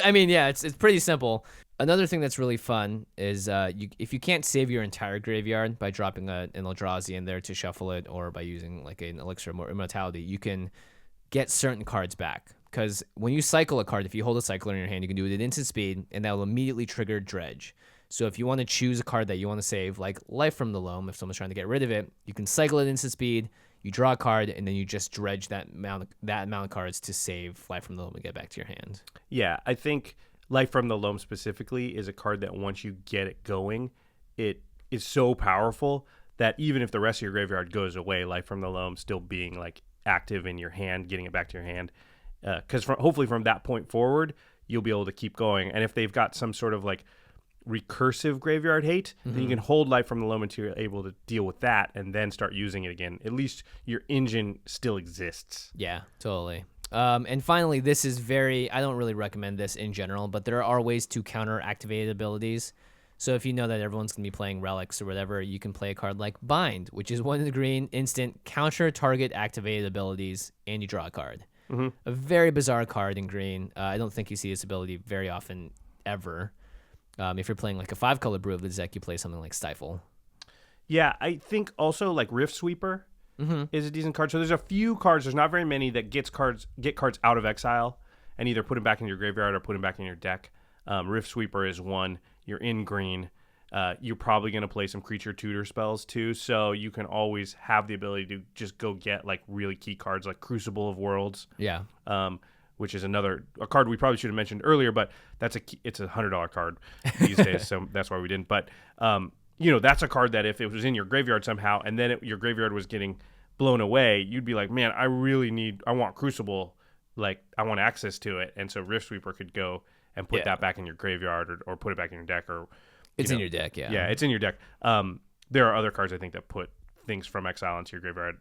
I mean, yeah, it's pretty simple. Another thing that's really fun is if you can't save your entire graveyard by dropping an Eldrazi in there to shuffle it, or by using like an Elixir of Immortality, you can get certain cards back. Because when you cycle a card, if you hold a cycler in your hand, you can do it at instant speed, and that will immediately trigger Dredge. So if you want to choose a card that you want to save, like Life from the Loam, if someone's trying to get rid of it, you can cycle it at instant speed, you draw a card, and then you just dredge that amount of cards to save Life from the Loam and get back to your hand. Yeah, I think Life from the Loam specifically is a card that once you get it going, it is so powerful that even if the rest of your graveyard goes away, Life from the Loam still being like active in your hand, getting it back to your hand. Because hopefully from that point forward, you'll be able to keep going. And if they've got some sort of like recursive graveyard hate, then you can hold Life from the Loam until you're able to deal with that and then start using it again. At least your engine still exists. Yeah, totally. And finally, this is I don't really recommend this in general, but there are ways to counter activated abilities. So if you know that everyone's going to be playing relics or whatever, you can play a card like Bind, which is 1 in the green, instant, counter target activated abilities, and you draw a card. Mm-hmm. A very bizarre card in green. I don't think you see this ability very often ever. If you're playing like a 5-color brew of the deck, you play something like Stifle. Yeah, I think also like Rift Sweeper is a decent card. So there's a few cards. There's not very many that get cards out of exile and either put them back in your graveyard or put them back in your deck. Rift Sweeper is one. You're in green. You're probably going to play some creature tutor spells too, so you can always have the ability to just go get like really key cards like Crucible of Worlds. Yeah. Which is a card we probably should have mentioned earlier, but it's a $100 card these days, so that's why we didn't. But that's a card that if it was in your graveyard somehow and then your graveyard was getting blown away, you'd be like, man, I want Crucible, like I want access to it, and so Rift Sweeper could go and put that back in your graveyard or put it back in your deck, or it's in your deck. Yeah, it's in your deck. There are other cards I think that put things from exile into your graveyard.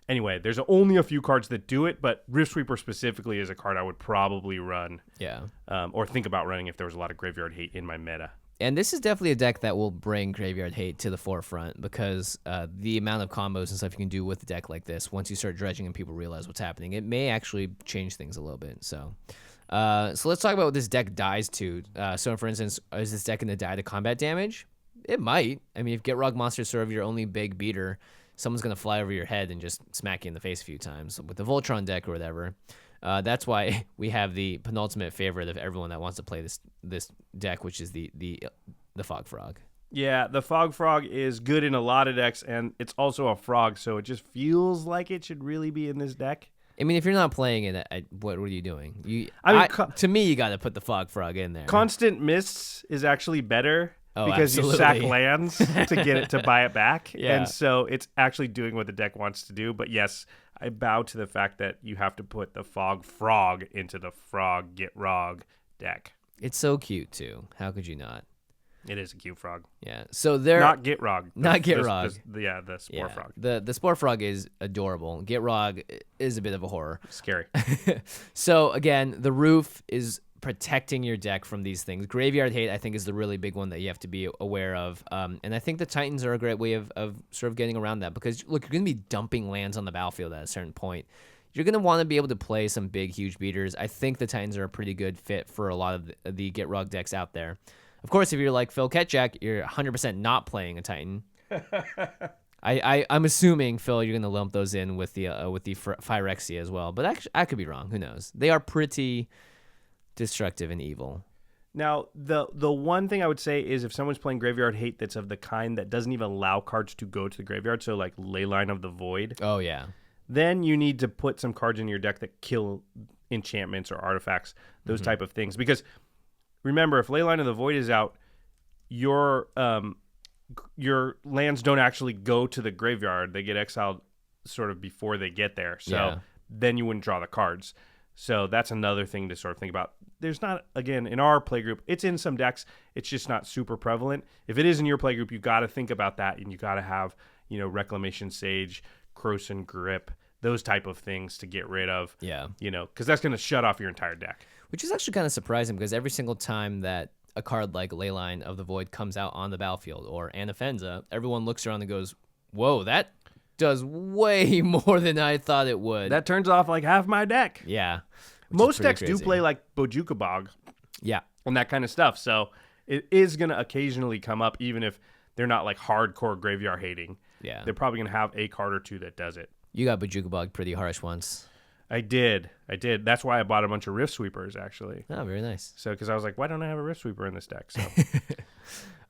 Anyway, there's only a few cards that do it, but Rift Sweeper specifically is a card I would probably run. Yeah. Or think about running if there was a lot of graveyard hate in my meta. And this is definitely a deck that will bring graveyard hate to the forefront because the amount of combos and stuff you can do with a deck like this, once you start dredging and people realize what's happening, it may actually change things a little bit. So let's talk about what this deck dies to. So, for instance, is this deck going to die to combat damage? It might. I mean, if Gitrog Monster is sort of your only big beater, someone's going to fly over your head and just smack you in the face a few times with the Voltron deck or whatever. That's why we have the penultimate favorite of everyone that wants to play this deck, which is the Fog Frog. Yeah, the Fog Frog is good in a lot of decks, and it's also a frog, so it just feels like it should really be in this deck. I mean, if you're not playing it, what are you doing? To me, you got to put the Fog Frog in there. Constant Mists is actually better. Because absolutely. You sack lands to get it to buy it back. Yeah. And so it's actually doing what the deck wants to do. But yes, I bow to the fact that you have to put the Fog Frog into the Frog Gitrog deck. It's so cute, too. How could you not? It is a cute frog. Yeah. So they're not Gitrog. Not Gitrog. The Spore Frog. The Spore Frog is adorable. Gitrog is a bit of a horror. Scary. So again, the roof is protecting your deck from these things. Graveyard hate, I think, is the really big one that you have to be aware of. And I think the Titans are a great way of sort of getting around that because, look, you're going to be dumping lands on the battlefield at a certain point. You're going to want to be able to play some big, huge beaters. I think the Titans are a pretty good fit for a lot of the Gitrog decks out there. Of course, if you're like Phil Ketchak, you're 100% not playing a Titan. I'm assuming, Phil, you're going to lump those in with the Phyrexia as well. But actually, I could be wrong. Who knows? They are pretty destructive and evil. Now, the one thing I would say is if someone's playing Graveyard Hate that's of the kind that doesn't even allow cards to go to the graveyard, so like Leyline of the Void. Oh, yeah. Then you need to put some cards in your deck that kill enchantments or artifacts, those type of things. Because remember, if Leyline of the Void is out, your lands don't actually go to the graveyard. They get exiled sort of before they get there. So then you wouldn't draw the cards. So that's another thing to sort of think about. There's not, again, in our playgroup, it's in some decks. It's just not super prevalent. If it is in your playgroup, you got to think about that, and you got to have, Reclamation Sage, Krosan Grip, those type of things to get rid of. Yeah. Because that's going to shut off your entire deck. Which is actually kind of surprising because every single time that a card like Leyline of the Void comes out on the battlefield or Anafenza, everyone looks around and goes, whoa, that does way more than I thought it would. That turns off like half my deck. Yeah. Most decks do play like Bojuka Bog. Yeah. And that kind of stuff. So it is going to occasionally come up, even if they're not like hardcore graveyard hating. Yeah. They're probably going to have a card or two that does it. You got Bojuka Bog pretty harsh once. I did. That's why I bought a bunch of Rift Sweepers, actually. Oh, very nice. So, because I was like, why don't I have a Rift Sweeper in this deck? So.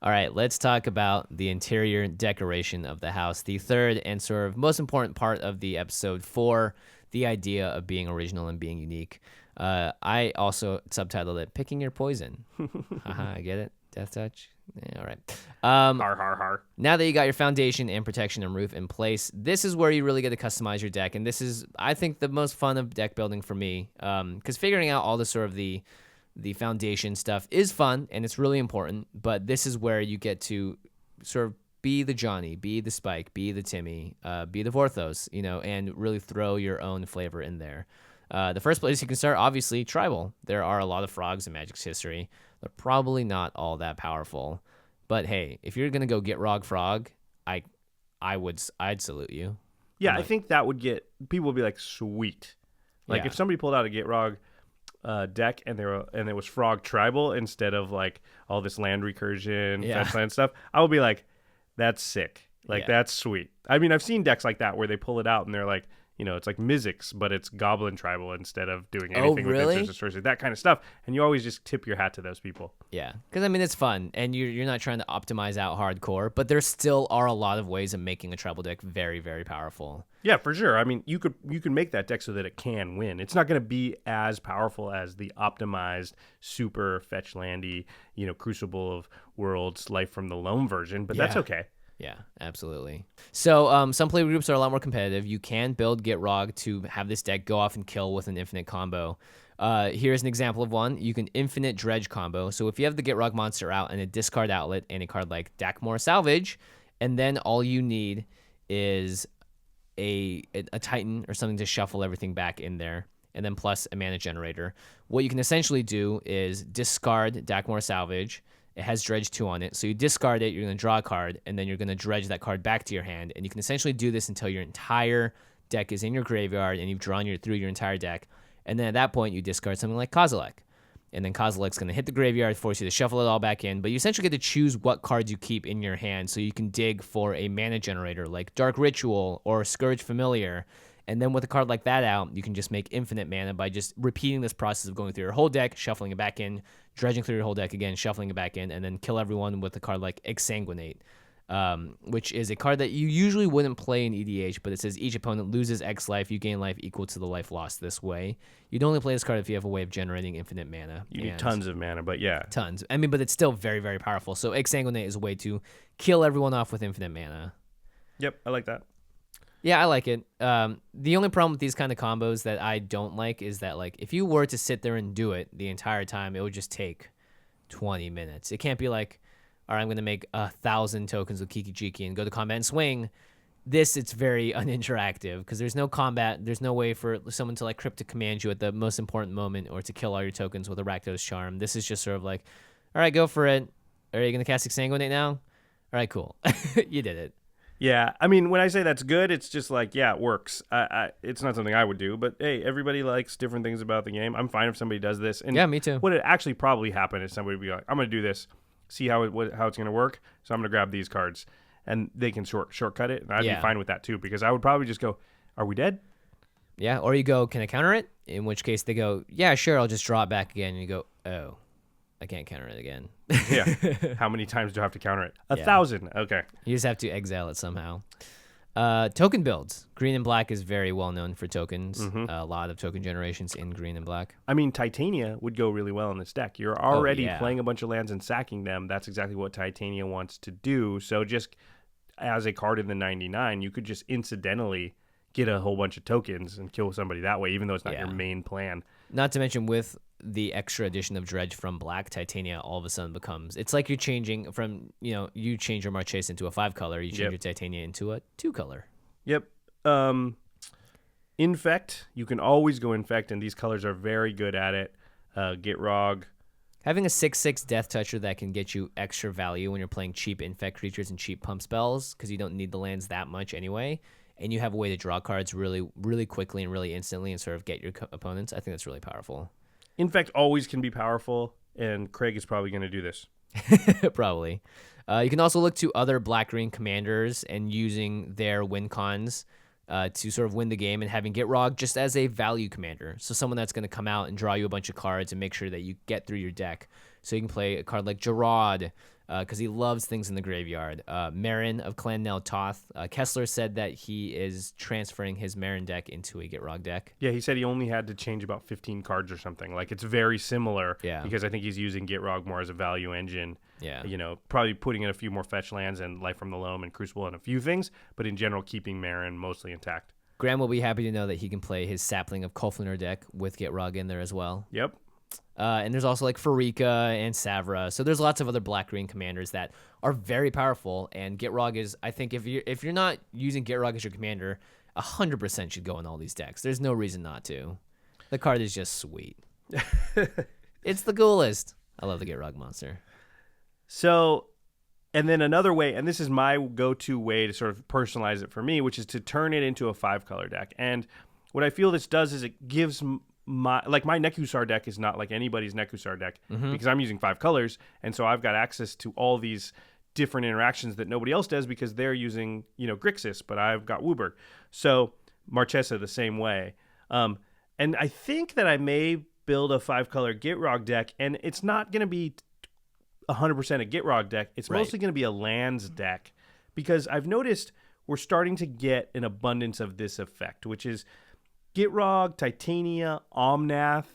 All right, let's talk about the interior decoration of the house, the third and sort of most important part of the episode for the idea of being original and being unique. I also subtitled it "Picking Your Poison." Haha, I get it. Death touch. Yeah, all right. Har, har, har. Now that you got your foundation and protection and roof in place, this is where you really get to customize your deck, and this is, I think, the most fun of deck building for me, because figuring out all the sort of the foundation stuff is fun and it's really important, but this is where you get to sort of be the Johnny, be the Spike, be the Timmy, be the Vorthos, and really throw your own flavor in there. The first place you can start, obviously, Tribal. There are a lot of frogs in Magic's history. They're probably not all that powerful, but hey, if you're gonna go Gitrog Frog, I'd salute you. Yeah, I think that would get people would be like, sweet. Like Yeah. if somebody pulled out a Gitrog deck and it was Frog Tribal instead of like all this land recursion, fetch land stuff, I would be like, that's sick. Like that's sweet. I mean, I've seen decks like that where they pull it out and they're like, it's like Mizzix, but it's Goblin Tribal instead of doing anything with really? Instant Sorcery, that kind of stuff. And you always just tip your hat to those people. Yeah, because I mean it's fun, and you're not trying to optimize out hardcore, but there still are a lot of ways of making a tribal deck very, very powerful. Yeah, for sure. I mean, you can make that deck so that it can win. It's not going to be as powerful as the optimized, super fetch landy, Crucible of Worlds, Life from the Loam version, but that's okay. Yeah, absolutely. So some play groups are a lot more competitive. You can build Gitrog to have this deck go off and kill with an infinite combo. Here's an example of one. You can infinite Dredge combo. So if you have the Gitrog Monster out and a discard outlet and a card like Dakmor Salvage, and then all you need is a Titan or something to shuffle everything back in there, and then plus a mana generator. What you can essentially do is discard Dakmor Salvage. It has Dredge 2 on it, so you discard it, you're going to draw a card, and then you're going to dredge that card back to your hand, and you can essentially do this until your entire deck is in your graveyard and you've drawn through your entire deck, and then at that point you discard something like Kozilek, and then Kozilek's going to hit the graveyard, force you to shuffle it all back in, but you essentially get to choose what cards you keep in your hand, so you can dig for a mana generator like Dark Ritual or Scourge Familiar. And then with a card like that out, you can just make infinite mana by just repeating this process of going through your whole deck, shuffling it back in, dredging through your whole deck again, shuffling it back in, and then kill everyone with a card like Exsanguinate, which is a card that you usually wouldn't play in EDH, but it says each opponent loses X life, you gain life equal to the life lost this way. You'd only play this card if you have a way of generating infinite mana. You need tons of mana, but yeah. Tons. I mean, but it's still very, very powerful. So Exsanguinate is a way to kill everyone off with infinite mana. Yep, I like that. Yeah, I like it. The only problem with these kind of combos that I don't like is that, like, if you were to sit there and do it the entire time, it would just take 20 minutes. It can't be like, all right, I'm going to make 1,000 tokens with Kiki Jiki and go to combat and swing. It's very uninteractive because there's no combat. There's no way for someone to, like, cryptic command you at the most important moment or to kill all your tokens with a Rakdos Charm. This is just sort of like, all right, go for it. Are you going to cast Exsanguinate now? All right, cool. You did it. Yeah, I mean, when I say that's good, it's just like, yeah, it works. It's not something I would do, but hey, everybody likes different things about the game. I'm fine if somebody does this. And yeah, me too. What would actually probably happen is somebody would be like, I'm going to do this, see how it's going to work, so I'm going to grab these cards. And they can shortcut it, and I'd be fine with that too, because I would probably just go, are we dead? Yeah, or you go, can I counter it? In which case they go, yeah, sure, I'll just draw it back again. And you go, oh, I can't counter it again. Yeah. How many times do I have to counter it? 1,000. Okay. You just have to exile it somehow. Token builds. Green and black is very well known for tokens. A lot of token generations in green and black. I mean, Titania would go really well in this deck. You're already yeah. playing a bunch of lands and sacking them. That's exactly what Titania wants to do. So just as a card in the 99, you could just incidentally get a whole bunch of tokens and kill somebody that way, even though it's not your main plan. Not to mention with the extra addition of Dredge from black, Titania all of a sudden becomes, it's like you're changing from, you change your Marchese into a 5-color, you change your Titania into a 2-color. Yep. Infect, you can always go Infect, and these colors are very good at it. Gitrog. Having a 6/6 Death Toucher that can get you extra value when you're playing cheap Infect creatures and cheap pump spells, because you don't need the lands that much anyway, and you have a way to draw cards really, really quickly and really instantly and sort of get your opponents, I think that's really powerful. Infect always can be powerful, and Craig is probably going to do this. Probably. You can also look to other black-green commanders and using their win cons to sort of win the game, and having Gitrog just as a value commander. So someone that's going to come out and draw you a bunch of cards and make sure that you get through your deck. So you can play a card like Gerard, because he loves things in the graveyard. Marin of Clan Nel Toth. Kessler said that he is transferring his Marin deck into a Gitrog deck. Yeah, he said he only had to change about 15 cards or something. Like, it's very similar, because I think he's using Gitrog more as a value engine. Yeah. Probably putting in a few more fetch lands and Life from the Loam and Crucible and a few things, but in general, keeping Marin mostly intact. Graham will be happy to know that he can play his Sapling of Kolfner deck with Gitrog in there as well. Yep. And there's also like Farika and Savra. So there's lots of other black-green commanders that are very powerful. And Gitrog is, I think, if you're not using Gitrog as your commander, 100% should go in all these decks. There's no reason not to. The card is just sweet. It's the coolest. I love the Gitrog monster. So, and then another way, and this is my go-to way to sort of personalize it for me, which is to turn it into a 5-color deck. And what I feel this does is it gives my Nekusar deck is not like anybody's Nekusar deck, because I'm using 5 colors, and so I've got access to all these different interactions that nobody else does because they're using Grixis, but I've got Wooburg. So Marchesa the same way, and I think that I may build a 5-color Gitrog deck, and it's not going to be 100% a Gitrog deck. It's mostly going to be a lands deck, because I've noticed we're starting to get an abundance of this effect, which is Gitrog, Titania, Omnath.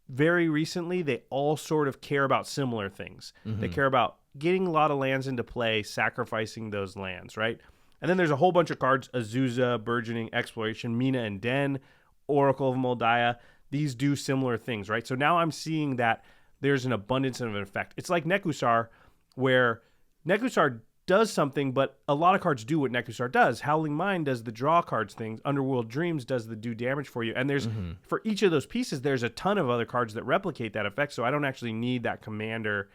Very recently, they all sort of care about similar things. They care about getting a lot of lands into play, sacrificing those lands, right? And then there's a whole bunch of cards: Azusa, Burgeoning Exploration, Mina and Den, Oracle of Moldiah. These do similar things, right? So now I'm seeing that there's an abundance of an effect. It's like Nekusar, where Nekusar does something, but a lot of cards do what Nekusar does. Howling Mind does the draw cards thing. Underworld Dreams does the do damage for you. And there's for each of those pieces, there's a ton of other cards that replicate that effect. So I don't actually need that commander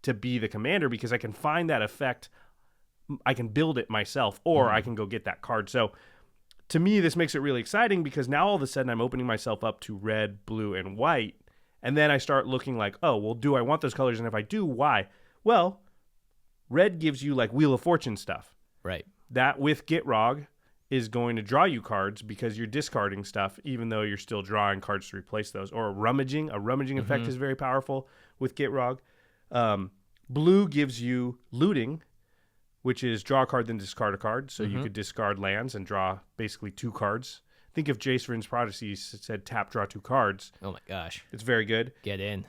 to be the commander, because I can find that effect. I can build it myself, or I can go get that card. So to me, this makes it really exciting, because now all of a sudden I'm opening myself up to red, blue, and white. And then I start looking like, oh, well, do I want those colors? And if I do, why? Well, red gives you like Wheel of Fortune stuff. Right. That with Gitrog is going to draw you cards, because you're discarding stuff, even though you're still drawing cards to replace those. Or a rummaging effect is very powerful with Gitrog. Blue gives you looting, which is draw a card, then discard a card. So you could discard lands and draw basically 2 cards. Think if Jace Vryn's Prodigy said tap, draw 2 cards. Oh my gosh. It's very good. Get in.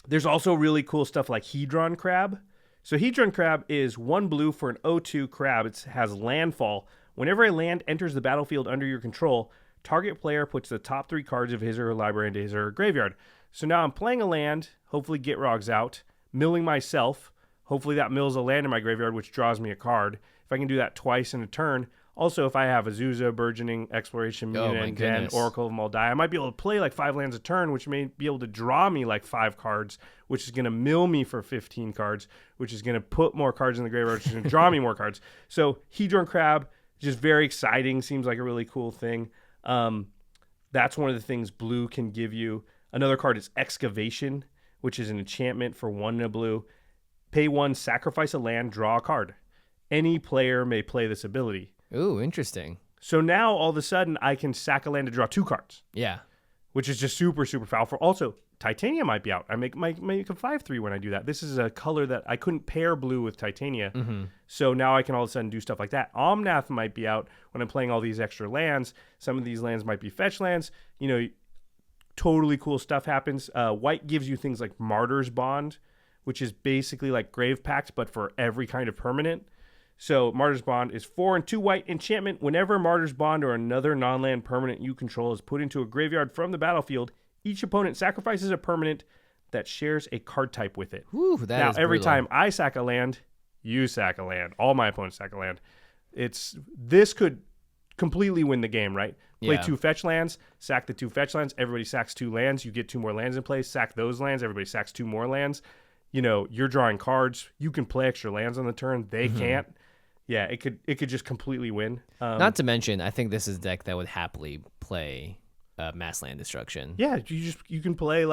There's also really cool stuff like Hedron Crab. So Hedron Crab is 1 blue for an 0/2 crab. It has Landfall. Whenever a land enters the battlefield under your control, target player puts the top 3 cards of his or her library into his or her graveyard. So now I'm playing a land, hopefully Gitrog's out, milling myself. Hopefully that mills a land in my graveyard, which draws me a card. If I can do that twice in a turn. Also, if I have Azusa, Burgeoning Exploration, Mina, and Den, Oracle of Moldiah, I might be able to play like 5 lands a turn, which may be able to draw me like 5 cards, which is going to mill me for 15 cards, which is going to put more cards in the graveyard, which is going to draw me more cards. So Hedron Crab, just very exciting, seems like a really cool thing. That's one of the things blue can give you. Another card is Excavation, which is an enchantment for 1 and a blue. Pay 1, sacrifice a land, draw a card. Any player may play this ability. Ooh, interesting. So now all of a sudden I can sack a land to draw 2 cards. Yeah. which is just super, super powerful. Also, Titania might be out. I make a 5/3 when I do that. This is a color that I couldn't pair blue with Titania. So now I can all of a sudden do stuff like that. Omnath might be out when I'm playing all these extra lands. Some of these lands might be fetch lands. Totally cool stuff happens. White gives you things like Martyr's Bond, which is basically like Grave Pact, but for every kind of permanent. So Martyr's Bond is 4 and 2 white enchantment. Whenever Martyr's Bond or another non-land permanent you control is put into a graveyard from the battlefield, each opponent sacrifices a permanent that shares a card type with it. Whew, that now, is every brutal. time I sack a land, you sack a land. All my opponents sack a land. This could completely win the game, right? Play 2 fetch lands, sack the 2 fetch lands. Everybody sacks 2 lands. You get 2 more lands in play. Sack those lands. Everybody sacks 2 more lands. You're drawing cards. You can play extra lands on the turn. They can't. Yeah, it could just completely win. Not to mention, I think this is a deck that would happily play mass land destruction. Yeah, you can play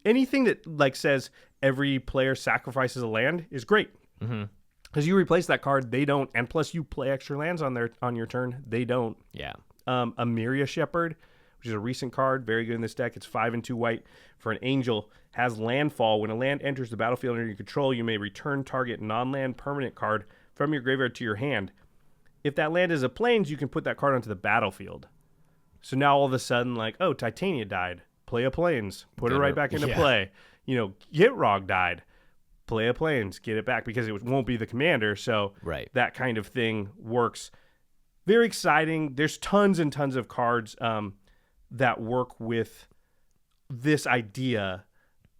anything that says every player sacrifices a land is great. Because you replace that card, they don't, and plus you play extra lands on your turn, they don't. Yeah. Amiria Shepherd, which is a recent card, very good in this deck. It's 5 and 2 white for an angel. Has Landfall. When a land enters the battlefield under your control, you may return target non-land permanent card from your graveyard to your hand. If that land is a plains, you can put that card onto the battlefield. So now all of a sudden, Titania died. Play a plains. Put it right back into play. Gitrog died. Play a plains. Get it back because it won't be the commander. So that kind of thing works. Very exciting. There's tons and tons of cards that work with this idea,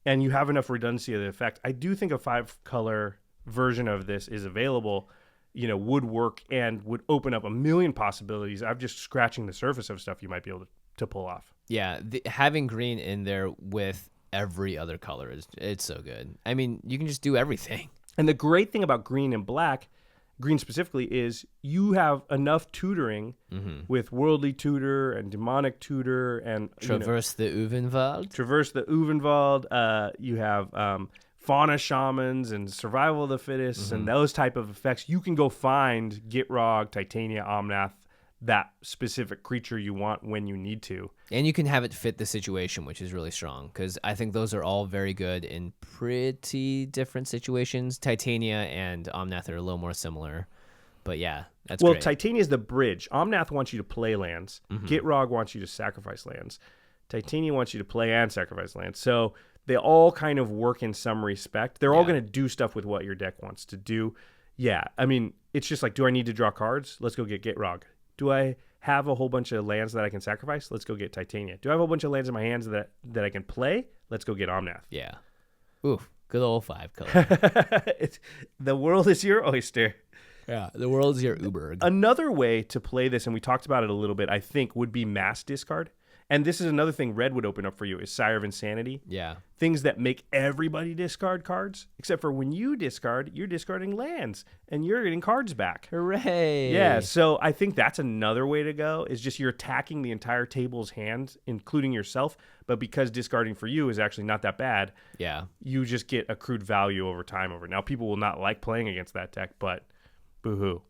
and you have enough redundancy of the effect. I do think a 5-color version of this is available, would work and would open up a million possibilities. I'm just scratching the surface of stuff you might be able to pull off. Yeah, having green in there with every other color it's so good. I mean, you can just do everything. And the great thing about green and black, green specifically, is you have enough tutoring with Worldly Tutor and Demonic Tutor and Traverse the Uvenwald. You have Fauna Shamans and Survival of the Fittest and those type of effects. You can go find Gitrog, Titania, Omnath, that specific creature you want when you need to. And you can have it fit the situation, which is really strong, because I think those are all very good in pretty different situations. Titania and Omnath are a little more similar. But yeah, that's great. Titania is the bridge. Omnath wants you to play lands. Gitrog wants you to sacrifice lands. Titania wants you to play and sacrifice lands. So they all kind of work in some respect. They're all going to do stuff with what your deck wants to do. Yeah, I mean, it's just do I need to draw cards? Let's go get Gitrog. Do I have a whole bunch of lands that I can sacrifice? Let's go get Titania. Do I have a bunch of lands in my hands that I can play? Let's go get Omnath. Yeah. Ooh, good old 5-color. The world is your oyster. Yeah, the world's your Uber. Another way to play this, and we talked about it a little bit, I think, would be mass discard. And this is another thing Red would open up for you, is Sire of Insanity. Yeah. Things that make everybody discard cards, except for when you discard, you're discarding lands, and you're getting cards back. Hooray. Yeah, so I think that's another way to go, is just you're attacking the entire table's hand, including yourself, but because discarding for you is actually not that bad, you just get accrued value over time over. Now, people will not like playing against that deck, but boo-hoo.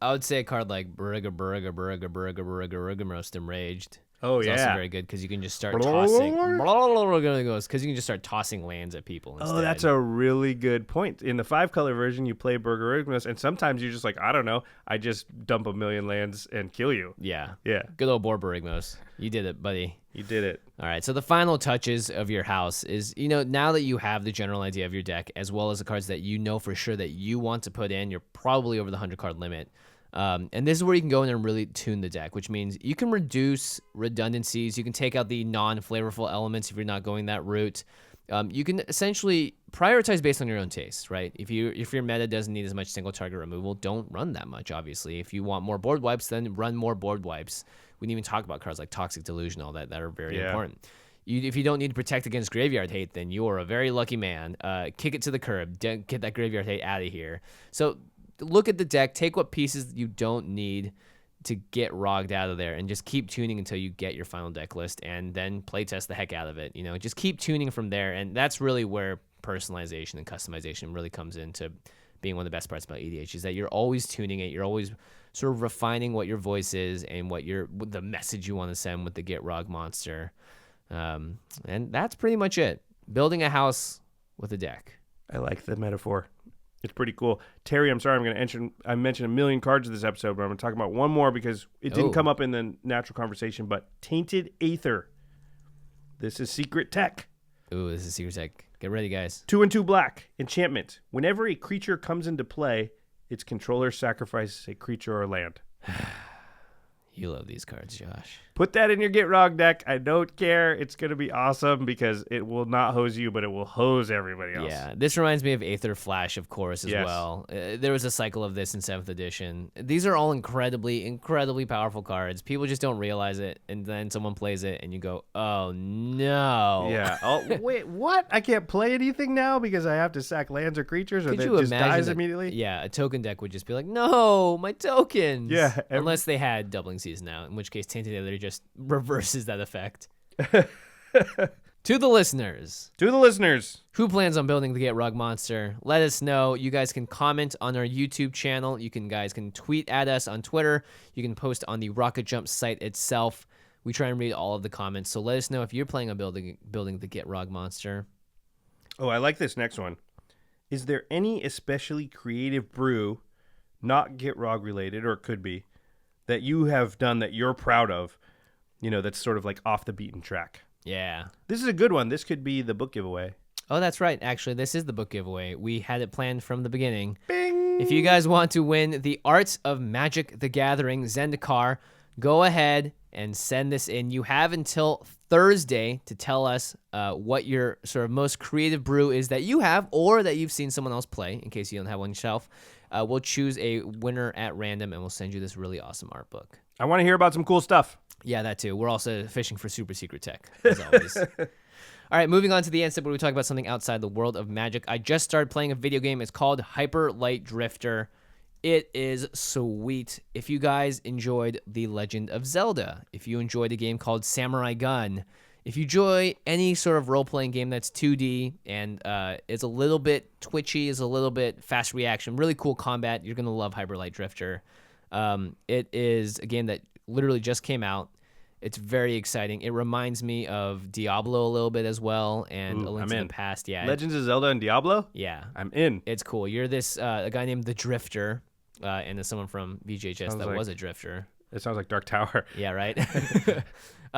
I would say a card like Burga Most Enraged. Oh, it's also very good because you can just start tossing. Because you can just start tossing lands at people instead. Oh, that's a really good point. In the 5-color version, you play Burgerigmus, and sometimes you're just I don't know, I just dump a million lands and kill you. Yeah. Yeah. Good old Borborigmos. You did it, buddy. You did it. All right, so the final touches of your house is, now that you have the general idea of your deck, as well as the cards that you know for sure that you want to put in, you're probably over the 100-card limit. And this is where you can go in and really tune the deck, which means you can reduce redundancies. You can take out the non-flavorful elements if you're not going that route. You can essentially prioritize based on your own taste, right? If your meta doesn't need as much single target removal, don't run that much, obviously. If you want more board wipes, then run more board wipes. We didn't even talk about cards like Toxic Delusion, all that are very important. If you don't need to protect against graveyard hate, then you are a very lucky man. Kick it to the curb. Get that graveyard hate out of here. So look at the deck, take what pieces you don't need to get rogged out of there, and just keep tuning until you get your final deck list, and then playtest the heck out of it. Just keep tuning from there, and that's really where personalization and customization really comes into being one of the best parts about EDH, is that you're always tuning it, you're always sort of refining what your voice is and what the message you want to send with the Gitrog Monster. And that's pretty much it. Building a house with a deck. I like the metaphor. It's pretty cool. Terry, I'm sorry, I mentioned a million cards in this episode, but I'm going to talk about one more because it didn't come up in the natural conversation, but Tainted Aether. This is secret tech. Ooh, this is secret tech. Get ready, guys. 2 and 2 black. Enchantment. Whenever a creature comes into play, its controller sacrifices a creature or land. You love these cards, Josh. Put that in your Gitrog deck. I don't care. It's going to be awesome because it will not hose you, but it will hose everybody else. Yeah, this reminds me of Aether Flash, of course, as Yes. well. There was a cycle of this in 7th edition. These are all incredibly, incredibly powerful cards. People just don't realize it, and then someone plays it, and you go, oh, no. Yeah. Oh, wait, what? I can't play anything now because I have to sack lands or creatures, or Could that you just imagine dies that- immediately? Yeah, a token deck would just be like, no, my tokens. Yeah, Unless they had Doubling Season now, in which case Tainted Aether just reverses that effect. To the listeners who plans on building the Gitrog Monster, let us know. You guys can comment on our YouTube channel. You guys can tweet at us on Twitter. You can post on the Rocket Jump site itself. We try and read all of the comments. So let us know if you're planning on building the Gitrog Monster. Oh, I like this next one. Is there any especially creative brew, not Gitrog related, or it could be, that you have done that you're proud of, that's sort of like off the beaten track? Yeah. This is a good one. This could be the book giveaway. Oh, that's right. Actually, this is the book giveaway. We had it planned from the beginning. Bing! If you guys want to win the Art of Magic the Gathering Zendikar, go ahead and send this in. You have until Thursday to tell us what your sort of most creative brew is that you have or that you've seen someone else play, in case you don't have one yourself. We'll choose a winner at random, and we'll send you this really awesome art book. I want to hear about some cool stuff. Yeah, that too. We're also fishing for super secret tech, as always. All right, moving on to the end step where we talk about something outside the world of Magic. I just started playing a video game. It's called Hyper Light Drifter. It is sweet. If you guys enjoyed The Legend of Zelda, if you enjoyed a game called Samurai Gun, if you enjoy any sort of role-playing game that's 2D and is a little bit twitchy, is a little bit fast reaction, really cool combat, you're going to love Hyper Light Drifter. It is a game that literally just came out. It's very exciting. It reminds me of Diablo a little bit as well, and A Link to the Past. Yeah, Legends of Zelda and Diablo? Yeah. I'm in. It's cool. You're this a guy named the Drifter, and there's someone from VGHS that was a Drifter. It sounds like Dark Tower. Yeah, right?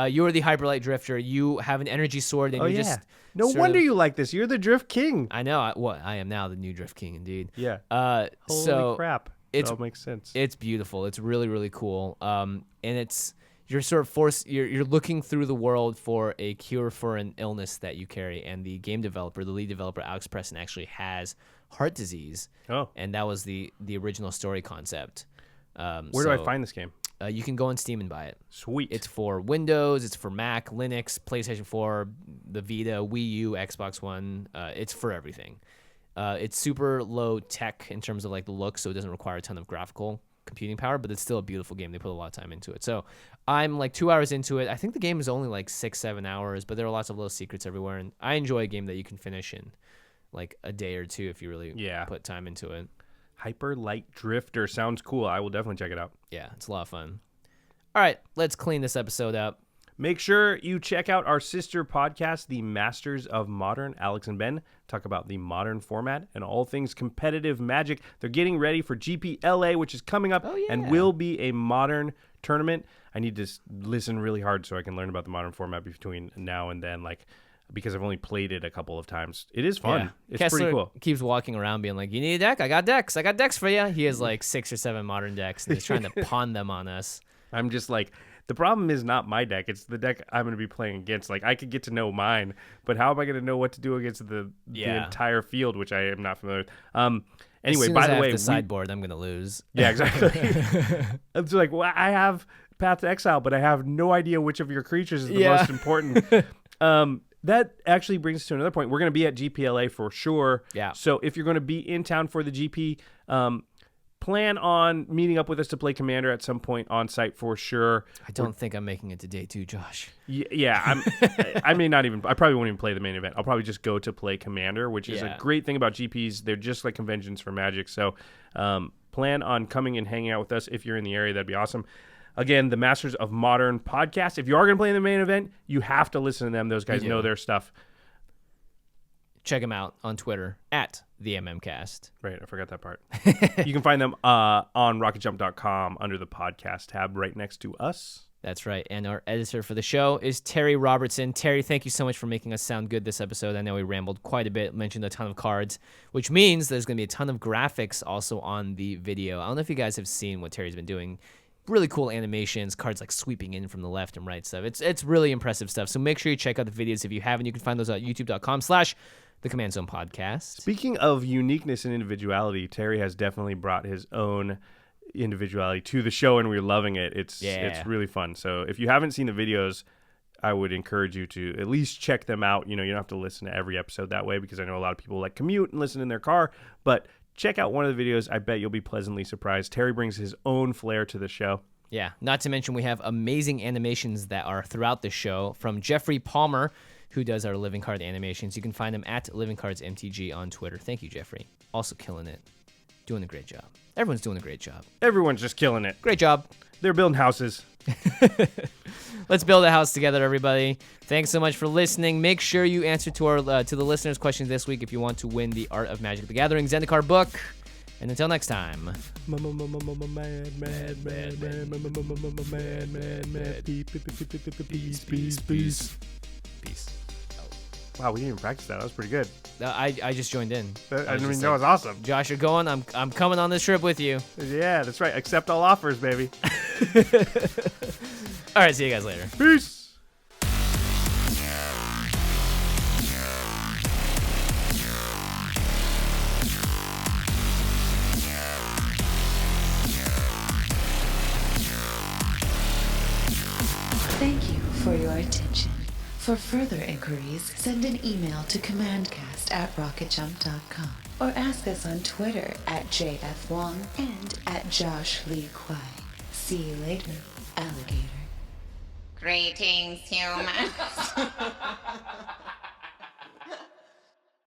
You're the Hyperlight Drifter. You have an energy sword, and just... No wonder you like this. You're the Drift King. I know. I am now the new Drift King, indeed. Yeah. Holy crap. It all makes sense. It's beautiful. It's really, really cool. And it's... You're sort of forced. You're looking through the world for a cure for an illness that you carry, and the game developer, the lead developer, Alex Preston, actually has heart disease. Oh, and that was the original story concept. Where do I find this game? You can go on Steam and buy it. Sweet. It's for Windows. It's for Mac, Linux, PlayStation 4, the Vita, Wii U, Xbox One. It's for everything. It's super low tech in terms of like the look, so it doesn't require a ton of graphical computing power, but it's still a beautiful game. They put a lot of time into it. So I'm like 2 hours into it. I think the game is only like 6-7 hours, but there are lots of little secrets everywhere, and I enjoy a game that you can finish in like a day or two if you really put time into it. Hyper Light Drifter sounds cool. I will definitely check it out. Yeah, it's a lot of fun. All right, let's clean this episode up. Make sure you check out our sister podcast, The Masters of Modern. Alex and Ben talk about the modern format and all things competitive Magic. They're getting ready for GPLA, which is coming up and will be a modern tournament. I need to listen really hard so I can learn about the modern format between now and then, because I've only played it a couple of times. It is fun. Yeah. It's Kessler pretty cool. Keeps walking around being like, you need a deck? I got decks. I got decks for you. He has like 6 or 7 modern decks, and he's trying to pawn them on us. I'm just like, the problem is not my deck. It's the deck I'm going to be playing against. Like, I could get to know mine, but how am I going to know what to do against the entire field, which I am not familiar with? Anyway, by the way, the sideboard, I'm going to lose. Yeah, exactly. It's like, well, I have Path to Exile, but I have no idea which of your creatures is the most important. That actually brings us to another point. We're going to be at GPLA for sure. Yeah. So if you're going to be in town for the GP, plan on meeting up with us to play Commander at some point on site for sure. I don't think I'm making it to day 2, Josh. Yeah, I may not even. I probably won't even play the main event. I'll probably just go to play Commander, which is a great thing about GPs. They're just like conventions for Magic. So plan on coming and hanging out with us if you're in the area. That'd be awesome. Again, the Masters of Modern podcast. If you are going to play in the main event, you have to listen to them. Those guys know their stuff. Check them out on Twitter at the MMCast. Right, I forgot that part. You can find them on rocketjump.com under the podcast tab right next to us. That's right. And our editor for the show is Terry Robertson. Terry, thank you so much for making us sound good this episode. I know we rambled quite a bit, mentioned a ton of cards, which means there's going to be a ton of graphics also on the video. I don't know if you guys have seen what Terry's been doing. Really cool animations, cards like sweeping in from the left and right stuff. It's really impressive stuff. So make sure you check out the videos if you haven't. You can find those at youtube.com/The Command Zone Podcast. Speaking of uniqueness and individuality, Terry has definitely brought his own individuality to the show, and we're loving it. It's really fun. So if you haven't seen the videos, I would encourage you to at least check them out. You know, you don't have to listen to every episode that way, because I know a lot of people like commute and listen in their car, but check out one of the videos. I bet you'll be pleasantly surprised. Terry brings his own flair to the show. Yeah, not to mention we have amazing animations that are throughout the show from Geoffrey Palmer, who does our Living Card animations. You can find him at Living Cards MTG on Twitter. Thank you, Geoffrey. Also killing it. Doing a great job. Everyone's doing a great job. Everyone's just killing it. Great job. They're building houses. Let's build a house together, everybody. Thanks so much for listening. Make sure you answer to the listeners' questions this week if you want to win the Art of Magic the Gathering Zendikar book. And until next time. Peace. Wow, we didn't even practice that. That was pretty good. I just joined in. I mean, that was awesome. Josh, you're going. I'm coming on this trip with you. Yeah, that's right. Accept all offers, baby. All right, see you guys later. Peace. Thank you for your attention. For further inquiries, send an email to commandcast@rocketjump.com or ask us on Twitter at JFWong and at Josh Lee Kwai. See you later, alligator. Greetings, humans.